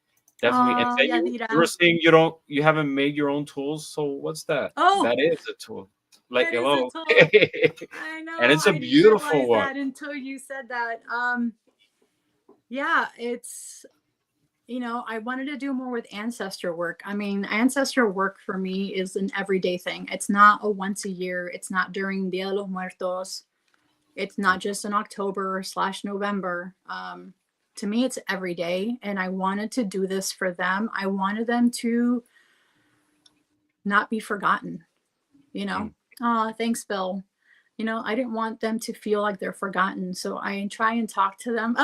Definitely. And you were saying you haven't made your own tools. So what's that? That is a tool. Like, hello. I know. And it's a beautiful one. That until you said that. Yeah, it's, I wanted to do more with ancestor work. I mean, ancestor work for me is an everyday thing. It's not a once a year. It's not during Dia de los Muertos. It's not just in October/November. To me, it's every day. And I wanted to do this for them. I wanted them to not be forgotten, Oh, thanks, Bill. I didn't want them to feel like they're forgotten. So I try and talk to them.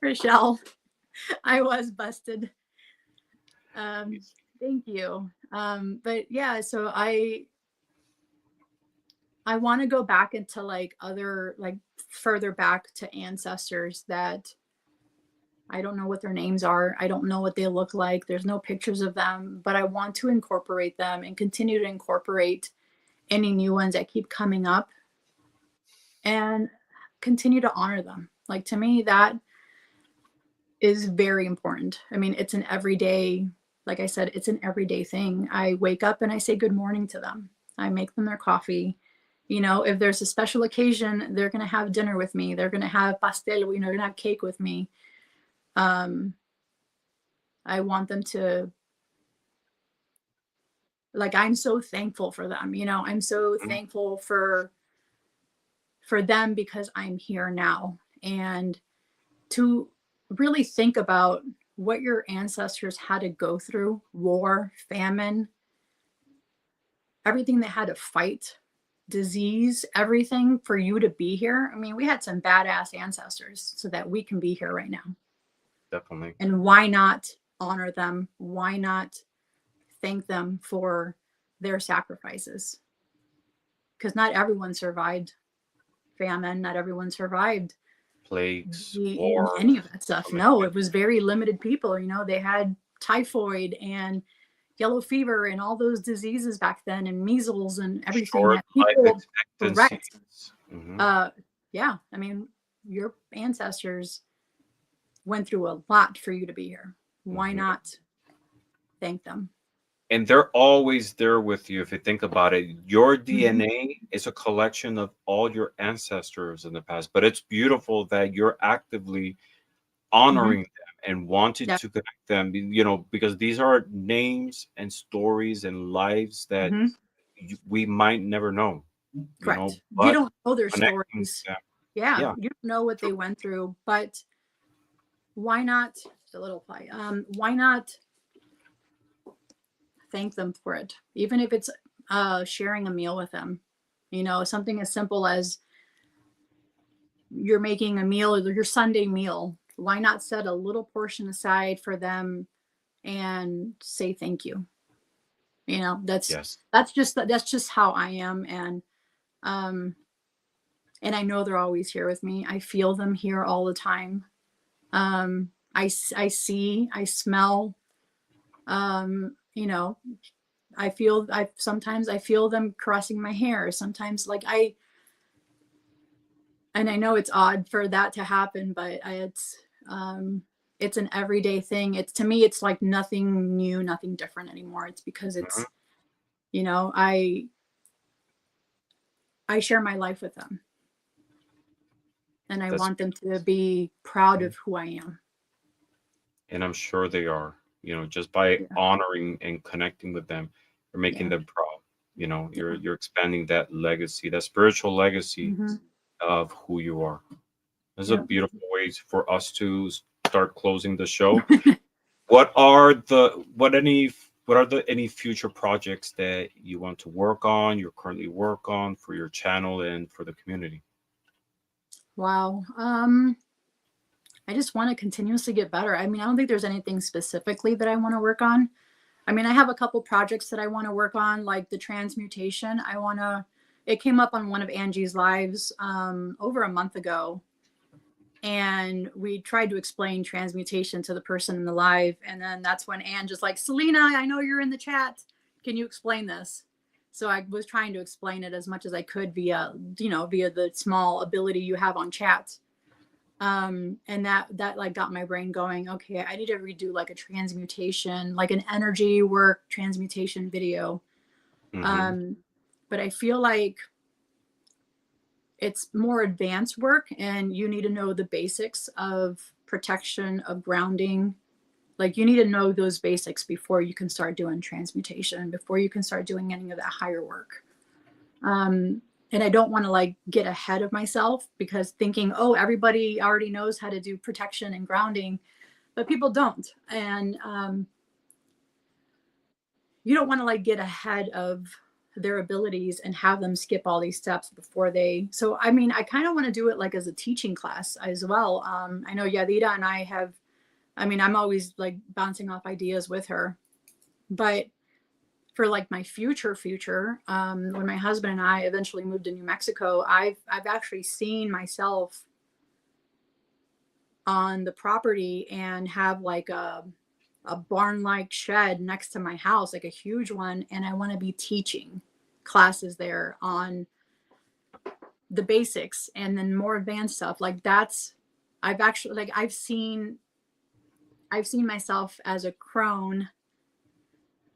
Rochelle, I was busted. Thank you. But yeah, so I want to go back into further back to ancestors that I don't know what their names are. I don't know what they look like. There's no pictures of them, but I want to incorporate them and continue to incorporate any new ones that keep coming up and continue to honor them. Like, to me, that is very important. I mean, it's an everyday, like I said, it's an everyday thing. I wake up and I say good morning to them. I make them their coffee. If there's a special occasion, they're going to have dinner with me. They're going to have pastel, they're going to have cake with me. I want them to, I'm so thankful for them. I'm so thankful for for them because I'm here now, and to really think about what your ancestors had to go through, war, famine, everything they had to fight, disease, everything for you to be here. I mean, we had some badass ancestors so that we can be here right now. Definitely. And why not honor them? Why not thank them for their sacrifices? Because not everyone survived famine, not everyone survived plagues, war, any of that stuff. No, it was very limited people. You know, they had typhoid and yellow fever and all those diseases back then, and measles and everything. Short that people correct. Yeah, I mean, your ancestors went through a lot for you to be here. Why not thank them? And they're always there with you. If you think about it, your DNA is a collection of all your ancestors in the past, but it's beautiful that you're actively honoring them and wanting to connect them, you know, because these are names and stories and lives that we might never know. Correct. You know, you don't know their stories. Yeah. You don't know what they went through, but why not a little play? Why not thank them for it? Even if it's sharing a meal with them, you know, something as simple as you're making a meal, or your Sunday meal. Why not set a little portion aside for them and say thank you? You know, that's just how I am. And I know they're always here with me. I feel them here all the time. I see, I smell, you know, sometimes I feel them caressing my hair. Sometimes and I know it's odd for that to happen, but it's an everyday thing. To me, it's like nothing new, nothing different anymore. It's because it's, you know, I share my life with them, and I want them to be proud of who I am. And I'm sure they are, you know, just by honoring and connecting with them, you're making them proud. You know, you're expanding that legacy, that spiritual legacy of who you are. This is a beautiful way for us to start closing the show. What are any future projects that you want to work on, you're currently work on for your channel and for the community? Wow. I just want to continuously get better. I mean, I don't think there's anything specifically that I want to work on. I mean, I have a couple projects that I want to work on, like the transmutation. It came up on one of Angie's lives over a month ago. And we tried to explain transmutation to the person in the live. And then that's when Ange is like, Celina, I know you're in the chat. Can you explain this? So I was trying to explain it as much as I could via the small ability you have on chat. And that like got my brain going. Okay, I need to redo like a transmutation, like an energy work transmutation video. But I feel like it's more advanced work, and you need to know the basics of protection, of grounding. Like you need to know those basics before you can start doing transmutation, before you can start doing any of that higher work. And I don't want to like get ahead of myself, because thinking, oh, everybody already knows how to do protection and grounding, but people don't. And you don't want to like get ahead of their abilities and have them skip all these steps before so I mean, I kind of want to do it like as a teaching class as well. I know Yadira and I'm always like bouncing off ideas with her, but for like my future, when my husband and I eventually moved to New Mexico, I've actually seen myself on the property and have like a barn-like shed next to my house, like a huge one. And I want to be teaching classes there on the basics and then more advanced stuff. Like I've seen myself as a crone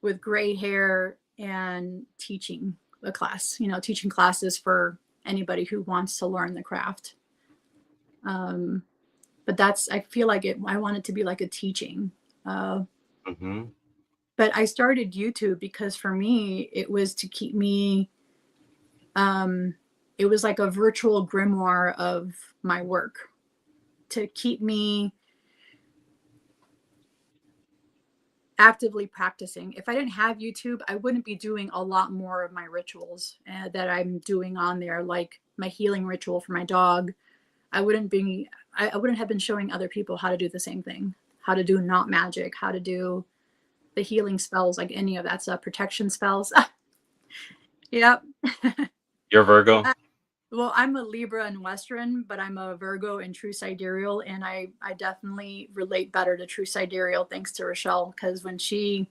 with gray hair and teaching a class, teaching classes for anybody who wants to learn the craft. But I feel like I want it to be like a teaching. But I started YouTube because for me, it was to keep me it was like a virtual grimoire of my work to keep me actively practicing. If I didn't have YouTube, I wouldn't be doing a lot more of my rituals that I'm doing on there, like my healing ritual for my dog. I wouldn't have been showing other people how to do the same thing, how to do not magic, how to do the healing spells, like any of that stuff, protection spells. Yep. You're Virgo? Well, I'm a Libra and Western, but I'm a Virgo and True Sidereal, and I definitely relate better to True Sidereal thanks to Rochelle, because when she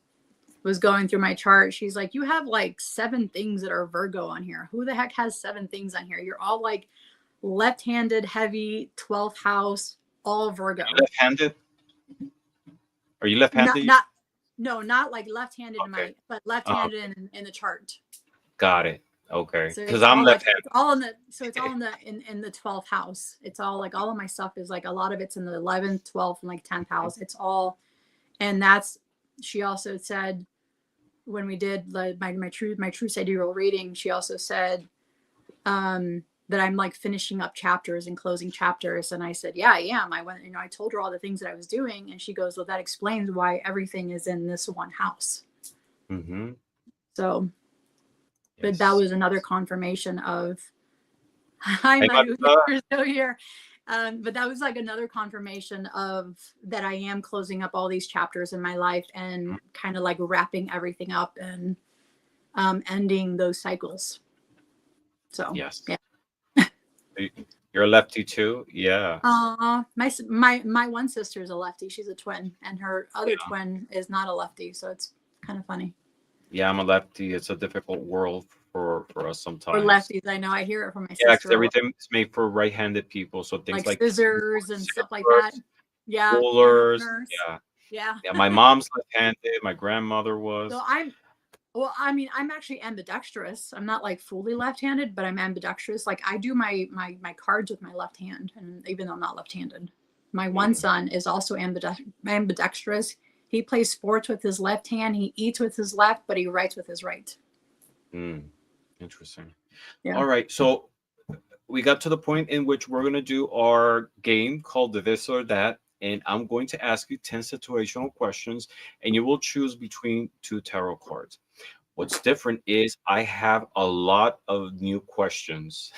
was going through my chart, she's like, you have like 7 things that are Virgo on here. Who the heck has 7 things on here? You're all like left-handed, heavy, 12th house, all Virgo. Are you left-handed? Are you left-handed? Not like left-handed but left-handed in the chart. Got it. Okay, because so I'm left-handed. It's all in the 12th house. It's all like all of my stuff is like a lot of it's in the 11th, 12th, and like 10th house. It's all, and that's, she also said when we did my true sidereal reading, she also said that I'm like finishing up chapters and closing chapters, and I said, yeah, I am. I went, I told her all the things that I was doing, and she goes, well, that explains why everything is in this one house. Mm-hmm. So. But that was another confirmation of, hi, Madu, you're still here. But that was like another confirmation of that I am closing up all these chapters in my life and kind of like wrapping everything up and ending those cycles. So yes, yeah. You're a lefty too, yeah. My one sister is a lefty. She's a twin, and her other twin is not a lefty. So it's kind of funny. Yeah, I'm a lefty. It's a difficult world for us sometimes. For lefties, I know. I hear it from my sister. Yeah, because everything is made for right-handed people. So things like scissors and stuff like that. Yeah. Rollers. Yeah. My mom's left-handed. My grandmother was. So I'm actually ambidextrous. I'm not like fully left-handed, but I'm ambidextrous. Like I do my cards with my left hand, and even though I'm not left-handed. My one son is also ambidextrous. He plays sports with his left hand. He eats with his left, but he writes with his right. Interesting. Yeah. All right. So we got to the point in which we're going to do our game called This or That. And I'm going to ask you 10 situational questions, and you will choose between 2 tarot cards. What's different is I have a lot of new questions.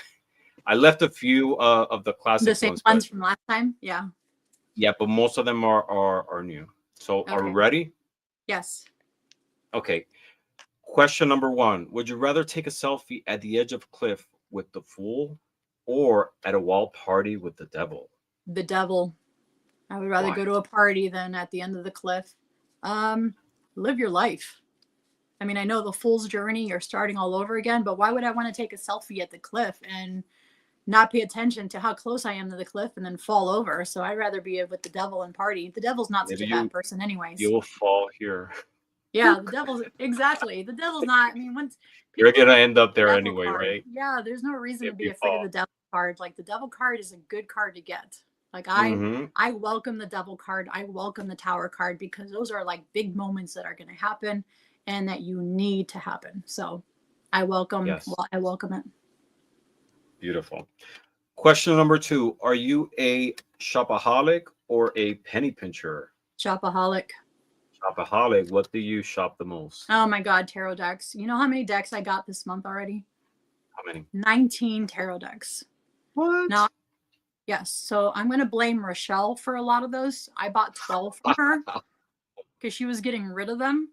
I left a few of the classic ones from last time. Yeah. Yeah, but most of them are new. So are we ready? Yes. Okay. Question number 1. Would you rather take a selfie at the edge of a cliff with the fool or at a wall party with the devil? The devil. I would rather go to a party than at the end of the cliff. Live your life. I mean, I know the fool's journey, you're starting all over again, but why would I want to take a selfie at the cliff and not pay attention to how close I am to the cliff and then fall over? So I'd rather be with the devil and party. The devil's not such a bad person anyways. You will fall here. Yeah, the devil's exactly. The devil's not. I mean, once you're gonna end up there anyway, right? Yeah, there's no reason to be afraid of the devil card. Like the devil card is a good card to get. Like I welcome the devil card. I welcome the tower card because those are like big moments that are going to happen and that you need to happen. So I welcome. I welcome it. Beautiful. Question number 2: are you a shopaholic or a penny pincher? Shopaholic. Shopaholic. What do you shop the most? Oh my God, tarot decks. You know how many decks I got this month already? How many? 19 tarot decks. What? Now, yes. So I'm going to blame Rochelle for a lot of those. I bought 12 from her because she was getting rid of them.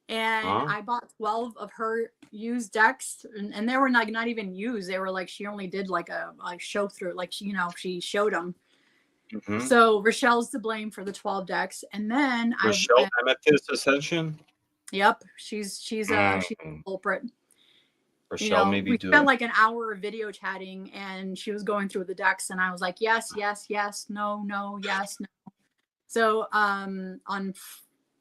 And I bought 12 of her used decks, and they were not even used. They were like, she only did like a show through, like, she showed them. So Rochelle's to blame for the 12 decks. And then Rochelle, Amethyst Ascension. Yep. She's a culprit. Rochelle, maybe we spent like an hour of video chatting, and she was going through the decks, and I was like, yes, yes, yes, no, no, yes, no. So on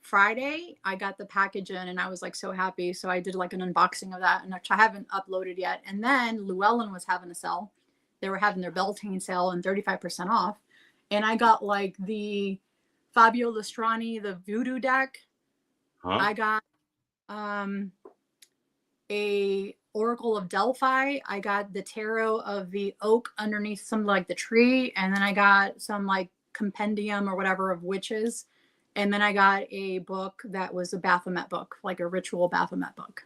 Friday, I got the package in, and I was like so happy. So I did like an unboxing of that, and I haven't uploaded yet. And then Llewellyn was having a sale. They were having their Beltane sale and 35% off. And I got like the Fabio Lestrani, the Voodoo deck. I got a Oracle of Delphi. I got the tarot of the oak underneath some like the tree. And then I got some like compendium or whatever of witches. And then I got a book that was a Baphomet book, like a ritual Baphomet book.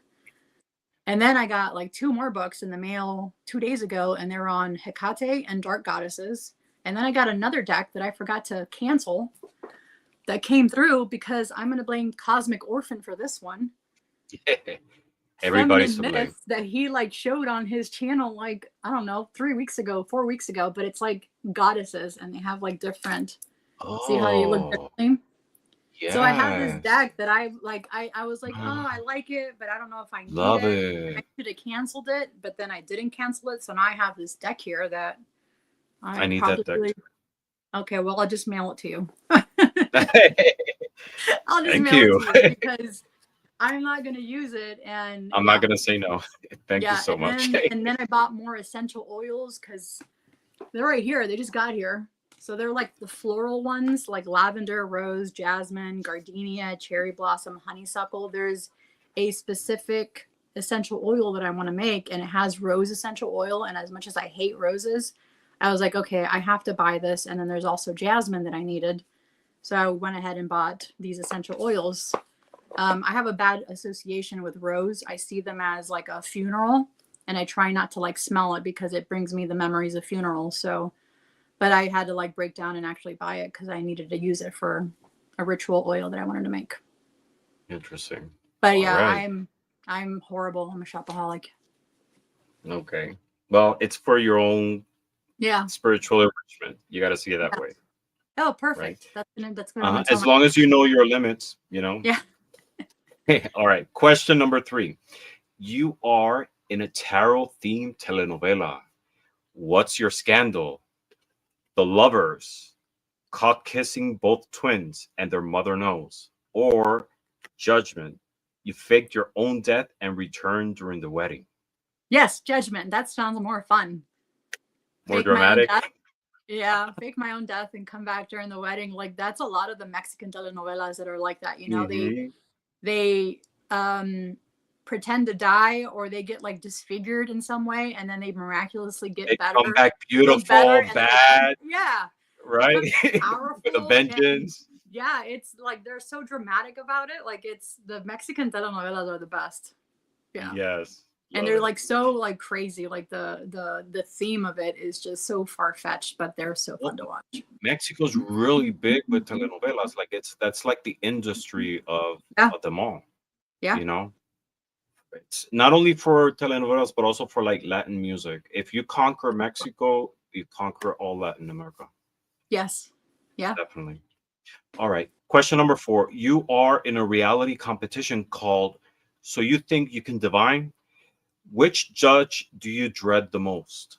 And then I got like 2 more books in the mail 2 days ago, and they're on Hecate and Dark Goddesses. And then I got another deck that I forgot to cancel that came through because I'm going to blame Cosmic Orphan for this one. Yeah. Everybody's Feminine Myths that he like showed on his channel like, I don't know, 4 weeks ago, but it's like goddesses and they have like different, see how they look differently? Yeah. So I have this deck that I like, I was like, oh, I like it, but I don't know if I need it. I should have canceled it, but then I didn't cancel it. So now I have this deck here that I need that deck. Okay, well, I'll just mail it to you. I'll just Thank mail you. it to you because I'm not going to use it. And I'm not going to say no. Thank you so much. And then I bought more essential oils because they're right here. They just got here. So they're like the floral ones, like lavender, rose, jasmine, gardenia, cherry blossom, honeysuckle. There's a specific essential oil that I want to make, and it has rose essential oil. And as much as I hate roses, I was like, okay, I have to buy this. And then there's also jasmine that I needed. So I went ahead and bought these essential oils. I have a bad association with rose. I see them as like a funeral, and I try not to like smell it because it brings me the memories of funerals. So, but I had to like break down and actually buy it because I needed to use it for a ritual oil that I wanted to make. Interesting. But yeah, right. I'm horrible. I'm a shopaholic. Okay. Well, it's for your own spiritual enrichment. You got to see it that way. Oh, perfect. Right? That's gonna as long as you know your limits, you know. Yeah. All right. Question number 3. You are in a tarot themed telenovela. What's your scandal? The lovers caught kissing both twins and their mother knows, or judgment. You faked your own death and returned during the wedding. Yes, judgment. That sounds more fun. More dramatic. Yeah, fake my own death and come back during the wedding. Like that's a lot of the Mexican telenovelas that are like that. You know, they pretend to die or they get like disfigured in some way, and then they miraculously get better. Come back beautiful, bad. Yeah. Right. With a vengeance. Yeah, it's like they're so dramatic about it. Like it's the Mexican telenovelas are the best. Yeah. Yes. And they're like so like crazy. Like the theme of it is just so far fetched, but they're so fun to watch. Mexico's really big with telenovelas. Like that's like the industry of them all. Yeah. You know, it's not only for telenovelas but also for like Latin music. If you conquer Mexico, you conquer all Latin America. Yes. Yeah. Definitely. All right. Question number 4. You are in a reality competition called So You Think You Can Divine? Which judge do you dread the most?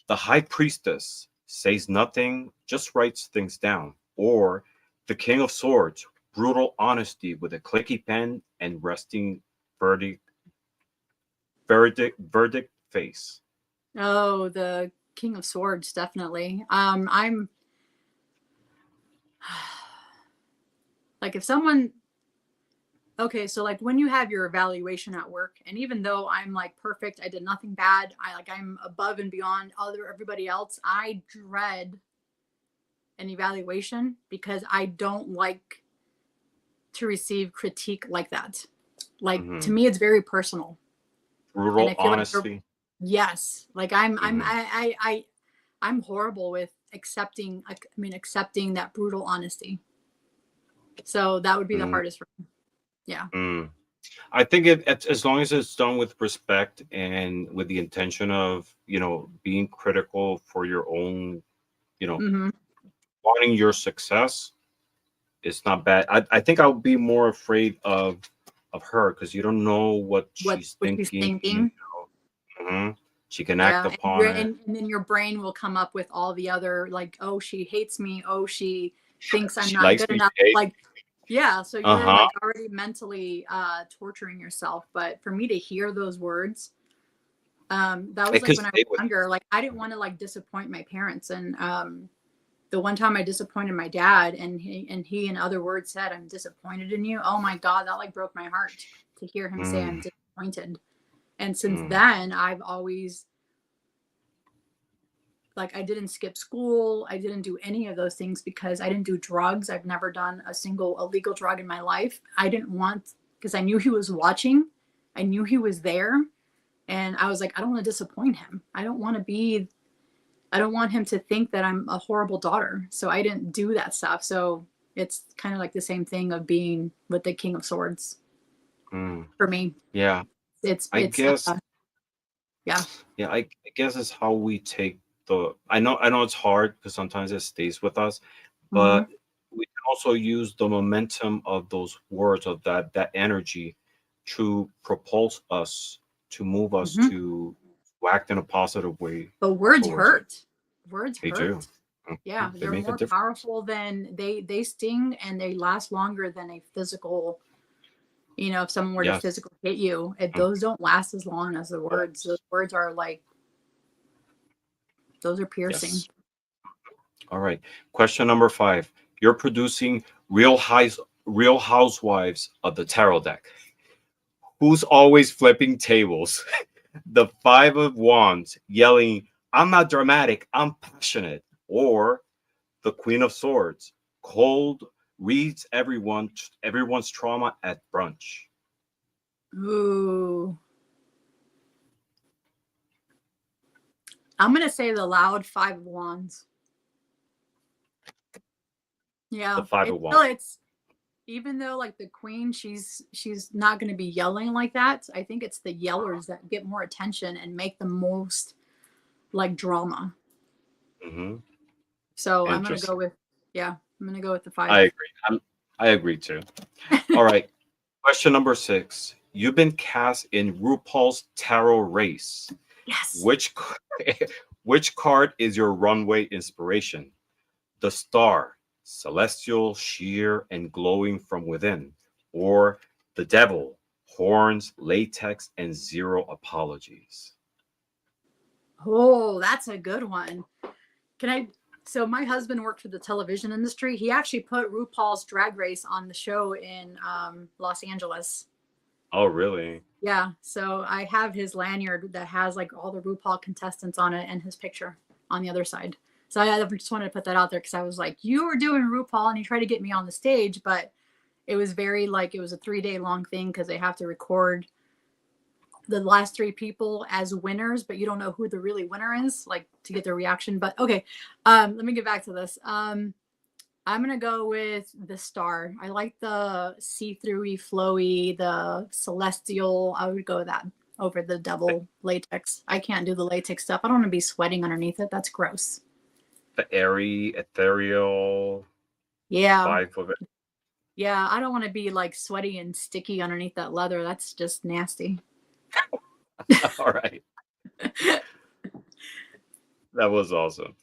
The high priestess says nothing, just writes things down. Or the king of swords, brutal honesty with a clicky pen and resting verdict face. Oh, the king of swords, definitely. I'm like if someone okay, so like when you have your evaluation at work, and even though I'm like perfect, I did nothing bad, I'm above and beyond everybody else, I dread an evaluation because I don't like to receive critique like that. Like to me, it's very personal. Brutal honesty. Yes, like I'm horrible with accepting that brutal honesty. So that would be the hardest for me. Yeah. I think as long as it's done with respect and with the intention of, you know, being critical for your own, you know, wanting your success, it's not bad. I think I would be more afraid of her because you don't know what she's thinking. You know? She can act upon it. And then your brain will come up with all the other like, oh, she hates me. Oh, she thinks I'm not good enough. Like, yeah, so you're like already mentally torturing yourself. But for me to hear those words, that was like when I was younger. Like I didn't want to like disappoint my parents, and the one time I disappointed my dad, and he in other words said, "I'm disappointed in you." Oh my God, that like broke my heart to hear him say I'm disappointed. And since then, I've always, like, I didn't skip school. I didn't do any of those things because I didn't do drugs. I've never done a single illegal drug in my life. I didn't want, because I knew he was watching. I knew he was there. And I was like, I don't want to disappoint him. I don't want him to think that I'm a horrible daughter. So I didn't do that stuff. So it's kind of like the same thing of being with the King of Swords for me. Yeah. I guess it's how we take I know it's hard because sometimes it stays with us, but we can also use the momentum of those words, of that energy, to propulse us, to move us to act in a positive way. But words hurt. Words hurt. They do. Yeah, they're more powerful than they sting, and they last longer than a physical. You know, if someone were to physically hit you, those don't last as long as the words. Those words are like, those are piercing. Yes. All right. Question number 5. You're producing Real Housewives of the Tarot deck. Who's always flipping tables? The 5 of Wands yelling, "I'm not dramatic, I'm passionate." Or the Queen of Swords, cold, reads everyone's trauma at brunch. Ooh. I'm going to say the loud 5 of Wands. Yeah. The 5 of Wands. It's, even though like the Queen, she's not going to be yelling like that. I think it's the yellers that get more attention and make the most like drama. So I'm going to go with, I'm going to go with the 5. I agree. I agree too. All right. Question number 6. You've been cast in RuPaul's Tarot Race. Yes. Which card is your runway inspiration? The Star, celestial, sheer, and glowing from within. Or the Devil, horns, latex, and zero apologies. Oh, that's a good one. So my husband worked for the television industry. He actually put RuPaul's Drag Race on the show in Los Angeles. Oh, really? Yeah. So I have his lanyard that has like all the RuPaul contestants on it and his picture on the other side. So I just wanted to put that out there because I was like, you were doing RuPaul and he tried to get me on the stage, but it was very like, it was a 3-day long thing because they have to record the last 3 people as winners, but you don't know who the really winner is, like to get their reaction. But okay, let me get back to this. I'm gonna go with the Star. I like the see-throughy, flowy, the celestial. I would go with that over the Devil latex. I can't do the latex stuff. I don't want to be sweating underneath it. That's gross. The airy, ethereal vibe of it. Yeah, I don't want to be like sweaty and sticky underneath that leather. That's just nasty. All right. That was awesome.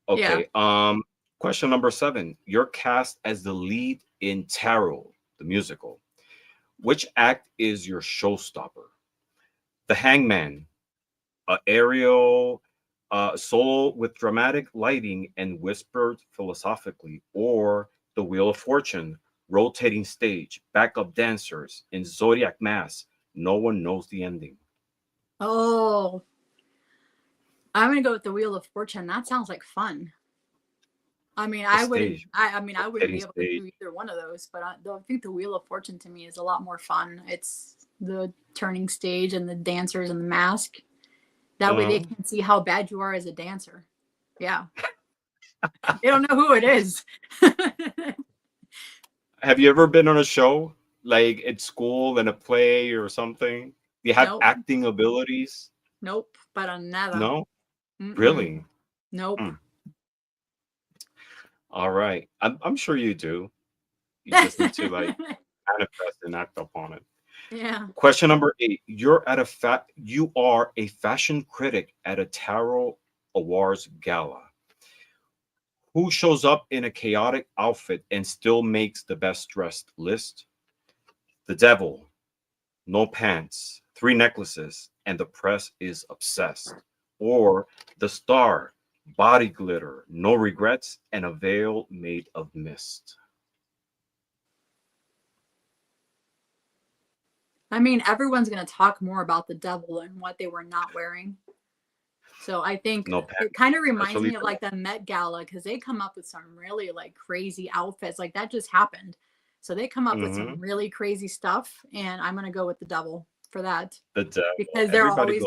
Okay. Yeah. Question number 7. You're cast as the lead in Tarot, the musical. Which act is your showstopper? The Hangman, aerial, solo with dramatic lighting and whispered philosophically, or the Wheel of Fortune, rotating stage, backup dancers in zodiac masks. No one knows the ending. Oh, I'm gonna go with the Wheel of Fortune. That sounds like fun. I mean, I wouldn't be able to do either one of those, but I think the Wheel of Fortune to me is a lot more fun. It's the turning stage and the dancers and the mask. That way they can see how bad you are as a dancer. Yeah. They don't know who it is. Have you ever been on a show, like at school, in a play or something? Do you have acting abilities? Nope, para nada. No? Really? Nope. All right. I'm sure you do. You just need to like manifest and act upon it. Yeah. Question number 8. You are a fashion critic at a Tarot Awards gala. Who shows up in a chaotic outfit and still makes the best dressed list? The Devil, no pants, 3 necklaces, and the press is obsessed. Or the Star, body glitter, no regrets, and a veil made of mist. I mean, everyone's going to talk more about the devil and what they were not wearing. So I think it kind of reminds me of like the Met Gala, because they come up with some really like crazy outfits. Like that just happened. So they come up with some really crazy stuff, and I'm going to go with the devil for that. The devil. Because they're always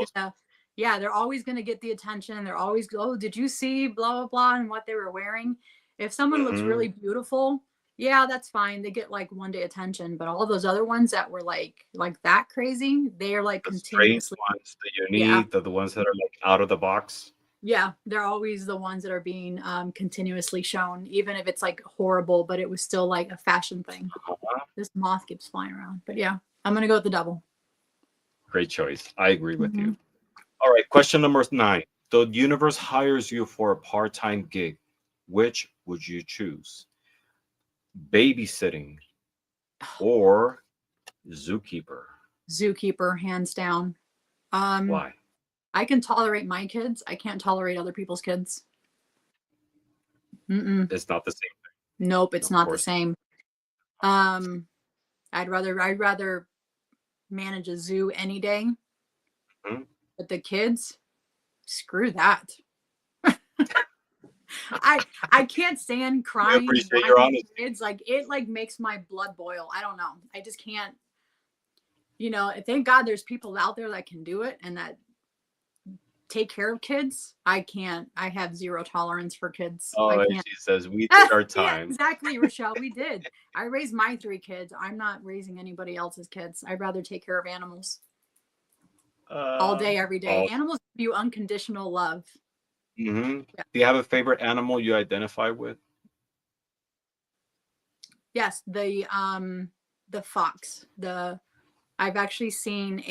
they're always going to get the attention. They're always, oh, did you see blah, blah, blah, and what they were wearing? If someone looks really beautiful, yeah, that's fine. They get like one day attention, but all those other ones that were like that crazy, they are like the continuously ones, the unique, the ones that are like out of the box. Yeah, they're always the ones that are being continuously shown, even if it's like horrible, but it was still like a fashion thing. This moth keeps flying around, but yeah, I'm gonna go with the devil. Great choice. I agree with you. All right, question number 9. The universe hires you for a part-time gig. Which would you choose? Babysitting or zookeeper? Zookeeper, hands down. Why? I can tolerate my kids. I can't tolerate other people's kids. It's not the same thing. Nope, it's not the same. I'd rather manage a zoo any day. But the kids, screw that. I can't stand crying kids. Like it like makes my blood boil. I don't know. I just can't. You know, thank God there's people out there that can do it and that take care of kids. I can't. I have zero tolerance for kids. Oh, she says we did our time. Yeah, exactly, Rochelle. We did. I raised my 3 kids. I'm not raising anybody else's kids. I'd rather take care of animals all day, every day. Animals give you unconditional love. Yeah. Do you have a favorite animal you identify with? Yes, the fox. I've actually seen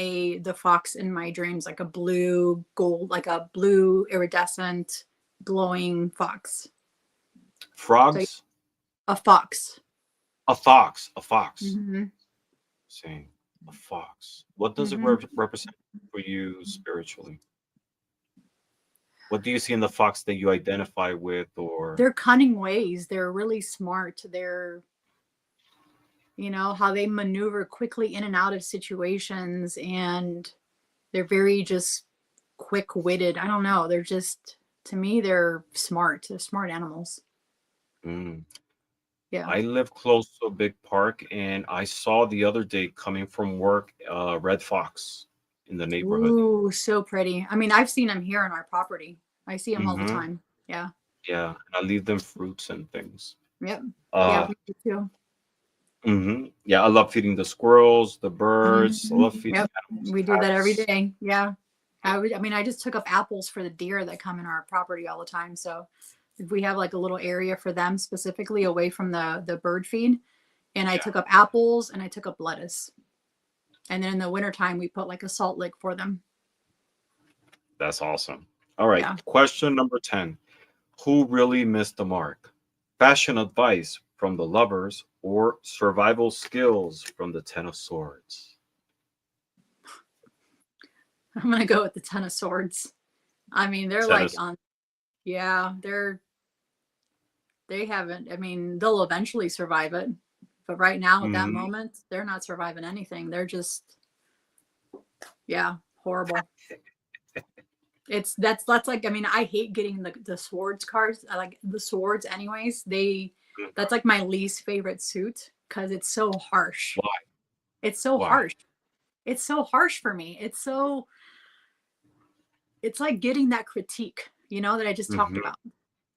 the fox in my dreams, like a blue gold, like a blue iridescent glowing fox. Frogs? So, a fox. A fox. Saying a fox. What does it represent for you spiritually? What do you see in the fox that you identify with? Or their cunning ways. They're really smart. They're, you know, how they maneuver quickly in and out of situations, and they're very just quick-witted. I don't know. They're just, to me, they're smart. They're smart animals. Yeah. I live close to a big park, and I saw the other day coming from work a red fox in the neighborhood. Ooh, so pretty. I mean, I've seen them here on our property. I see them all the time. Yeah. Yeah. And I leave them fruits and things. Yep. Yeah, me too. Yeah, I love feeding the squirrels, the birds. I love feeding animals. We do that every day. Yeah. I mean, I just took up apples for the deer that come in our property all the time. So if we have like a little area for them specifically away from the bird feed. And I took up apples and I took up lettuce. And then in the wintertime, we put like a salt lick for them. That's awesome. All right. Yeah. Question number 10. Who really missed the mark? Fashion advice from the Lovers or survival skills from the 10 of Swords? I'm going to go with the 10 of Swords. I mean, they're like on, they haven't, I mean, they'll eventually survive it. But right now at that moment, they're not surviving anything. They're just, horrible. That's like, I mean, I hate getting the swords cards. I like the swords anyways. That's like my least favorite suit because it's so harsh. Why? It's so harsh. It's so harsh for me. It's like getting that critique, you know, that I just talked about.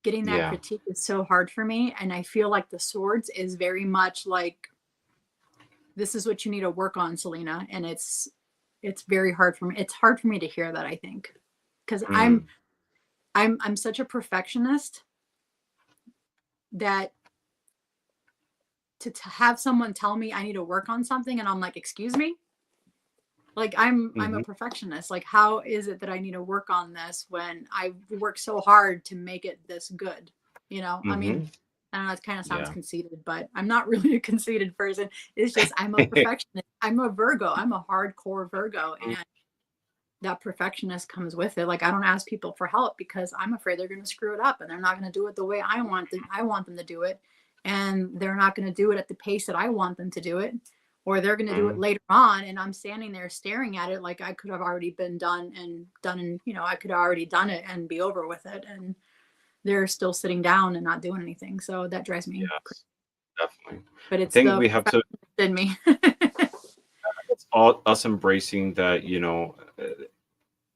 Getting that critique is so hard for me. And I feel like the swords is very much like, this is what you need to work on, Celina. And it's very hard for me. It's hard for me to hear that, I think. Because I'm such a perfectionist that to have someone tell me I need to work on something and I'm like, excuse me? Like I'm a perfectionist. Like, how is it that I need to work on this when I work so hard to make it this good? You know, I mean, I don't know, it kind of sounds conceited, but I'm not really a conceited person. It's just, I'm a perfectionist. I'm a Virgo. I'm a hardcore Virgo. And that perfectionist comes with it. Like, I don't ask people for help because I'm afraid they're going to screw it up and they're not going to do it the way I want them to do it. And they're not going to do it at the pace that I want them to do it. or they're going to do it later on. And I'm standing there staring at it like I could have already been done, and, you know, I could have already done it and be over with it. And they're still sitting down and not doing anything. So that drives me crazy. Definitely. But it's I think we have to in me. it's all us embracing that, you know,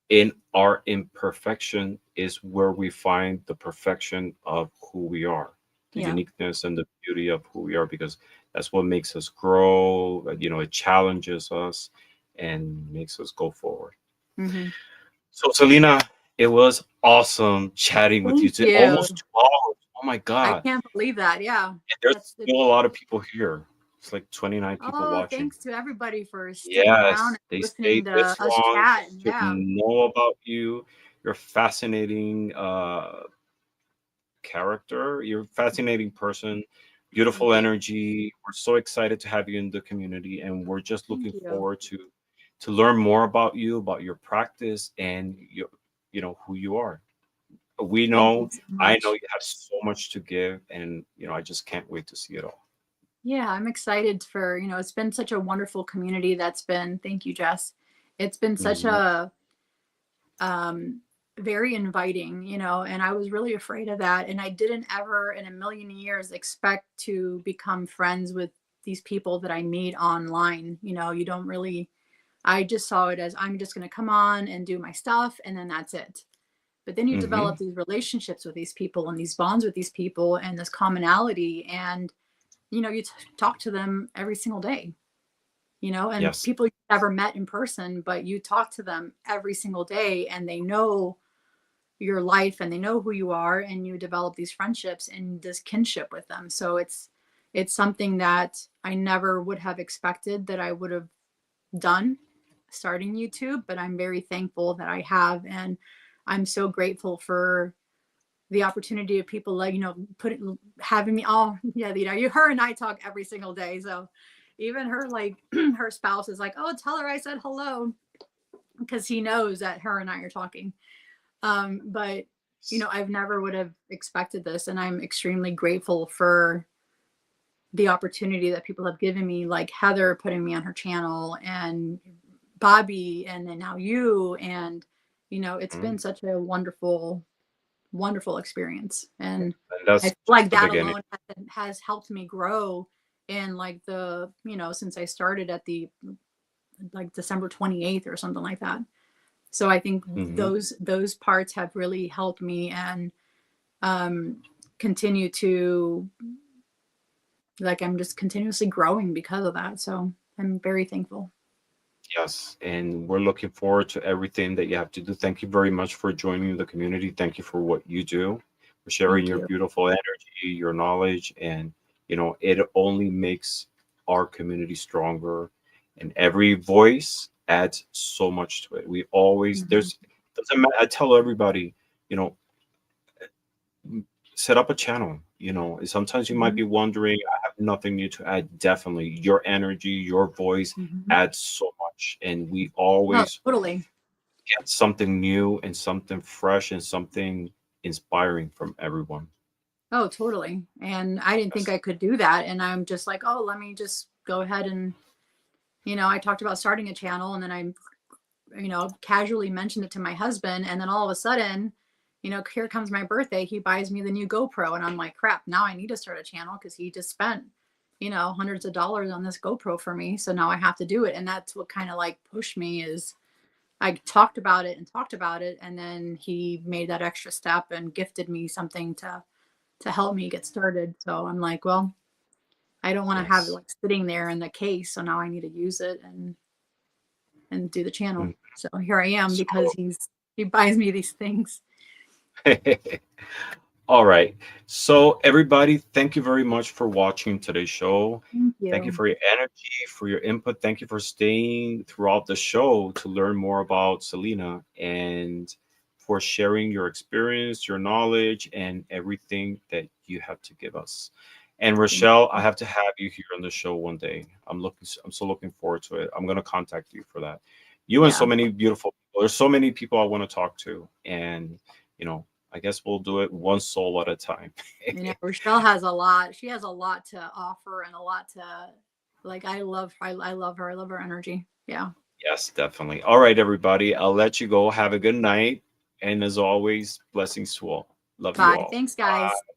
in our imperfection is where we find the perfection of who we are, the uniqueness and the beauty of who we are, because that's what makes us grow. You know, it challenges us and makes us go forward. So, Celina, it was awesome chatting with you today. Almost 2 hours. Oh my God. I can't believe that. Yeah. And there's still a lot of people here. It's like 29 people watching. Thanks to everybody for sticking around and listening to us chat. To know about you. You're a fascinating character. You're a fascinating person. Beautiful energy. We're so excited to have you in the community, and we're just looking forward to learn more about you, about your practice, and your, you know, who you are. We know, I know you have so much to give, and you know, I just can't wait to see it all. Yeah, I'm excited for, you know, it's been such a wonderful community that's been, thank you, Jess. It's been such a very inviting, you know, and I was really afraid of that. And I didn't ever in a million years expect to become friends with these people that I meet online. You know, you don't really, I just saw it as I'm just going to come on and do my stuff, and then that's it. But then you develop these relationships with these people and these bonds with these people and this commonality. And you know, you talk to them every single day, you know, and people you've never met in person, but you talk to them every single day, and they know your life and they know who you are, and you develop these friendships and this kinship with them. So it's something that I never would have expected that I would have done starting YouTube, but I'm very thankful that I have. And I'm so grateful for the opportunity of people like, you know, having me you know, her and I talk every single day. So even her, like her spouse is like, oh, tell her I said hello, because he knows that her and I are talking. But you know, I've never would have expected this, and I'm extremely grateful for the opportunity that people have given me, like Heather putting me on her channel, and Bobby, and then now you. And you know, it's been such a wonderful experience, and I feel like that alone has helped me grow in like the, you know, since I started at the like December 28th or something like that. So I think those parts have really helped me, and continue to, like, I'm just continuously growing because of that. So I'm very thankful. Yes, and we're looking forward to everything that you have to do. Thank you very much for joining the community. Thank you for what you do, for sharing your beautiful energy, your knowledge, and you know, it only makes our community stronger. And every voice adds so much to it. We always doesn't matter. I tell everybody, you know, set up a channel. You know, sometimes you might be wondering, I have nothing new to add. Definitely your energy, your voice adds so much, and we always totally get something new and something fresh and something inspiring from everyone. Oh, totally. And I didn't think I could do that, and I'm just like, oh, let me just go ahead and, you know, I talked about starting a channel, and then I, you know, casually mentioned it to my husband, and then all of a sudden, you know, here comes my birthday, he buys me the new GoPro, and I'm like, crap, now I need to start a channel, because he just spent, you know, hundreds of dollars on this GoPro for me, so now I have to do it. And that's what kind of like pushed me, is I talked about it, and then he made that extra step and gifted me something to help me get started. So I'm like, well, I don't want to have it like sitting there in the case, so now I need to use it and do the channel. So here I am, because he buys me these things. All right. So everybody, thank you very much for watching today's show. Thank you for your energy, for your input. Thank you for staying throughout the show to learn more about Celina, and for sharing your experience, your knowledge, and everything that you have to give us. And Rochelle, I have to have you here on the show one day. I'm so looking forward to it. I'm going to contact you for that. You and so many beautiful people. There's so many people I want to talk to, and you know, I guess we'll do it one soul at a time. You know, Rochelle has a lot. She has a lot to offer and a lot to Like I love her. I love her energy. Yeah. Yes, definitely. All right, everybody. I'll let you go. Have a good night. And as always, blessings to all. Love you all. Bye. Thanks, guys. Bye.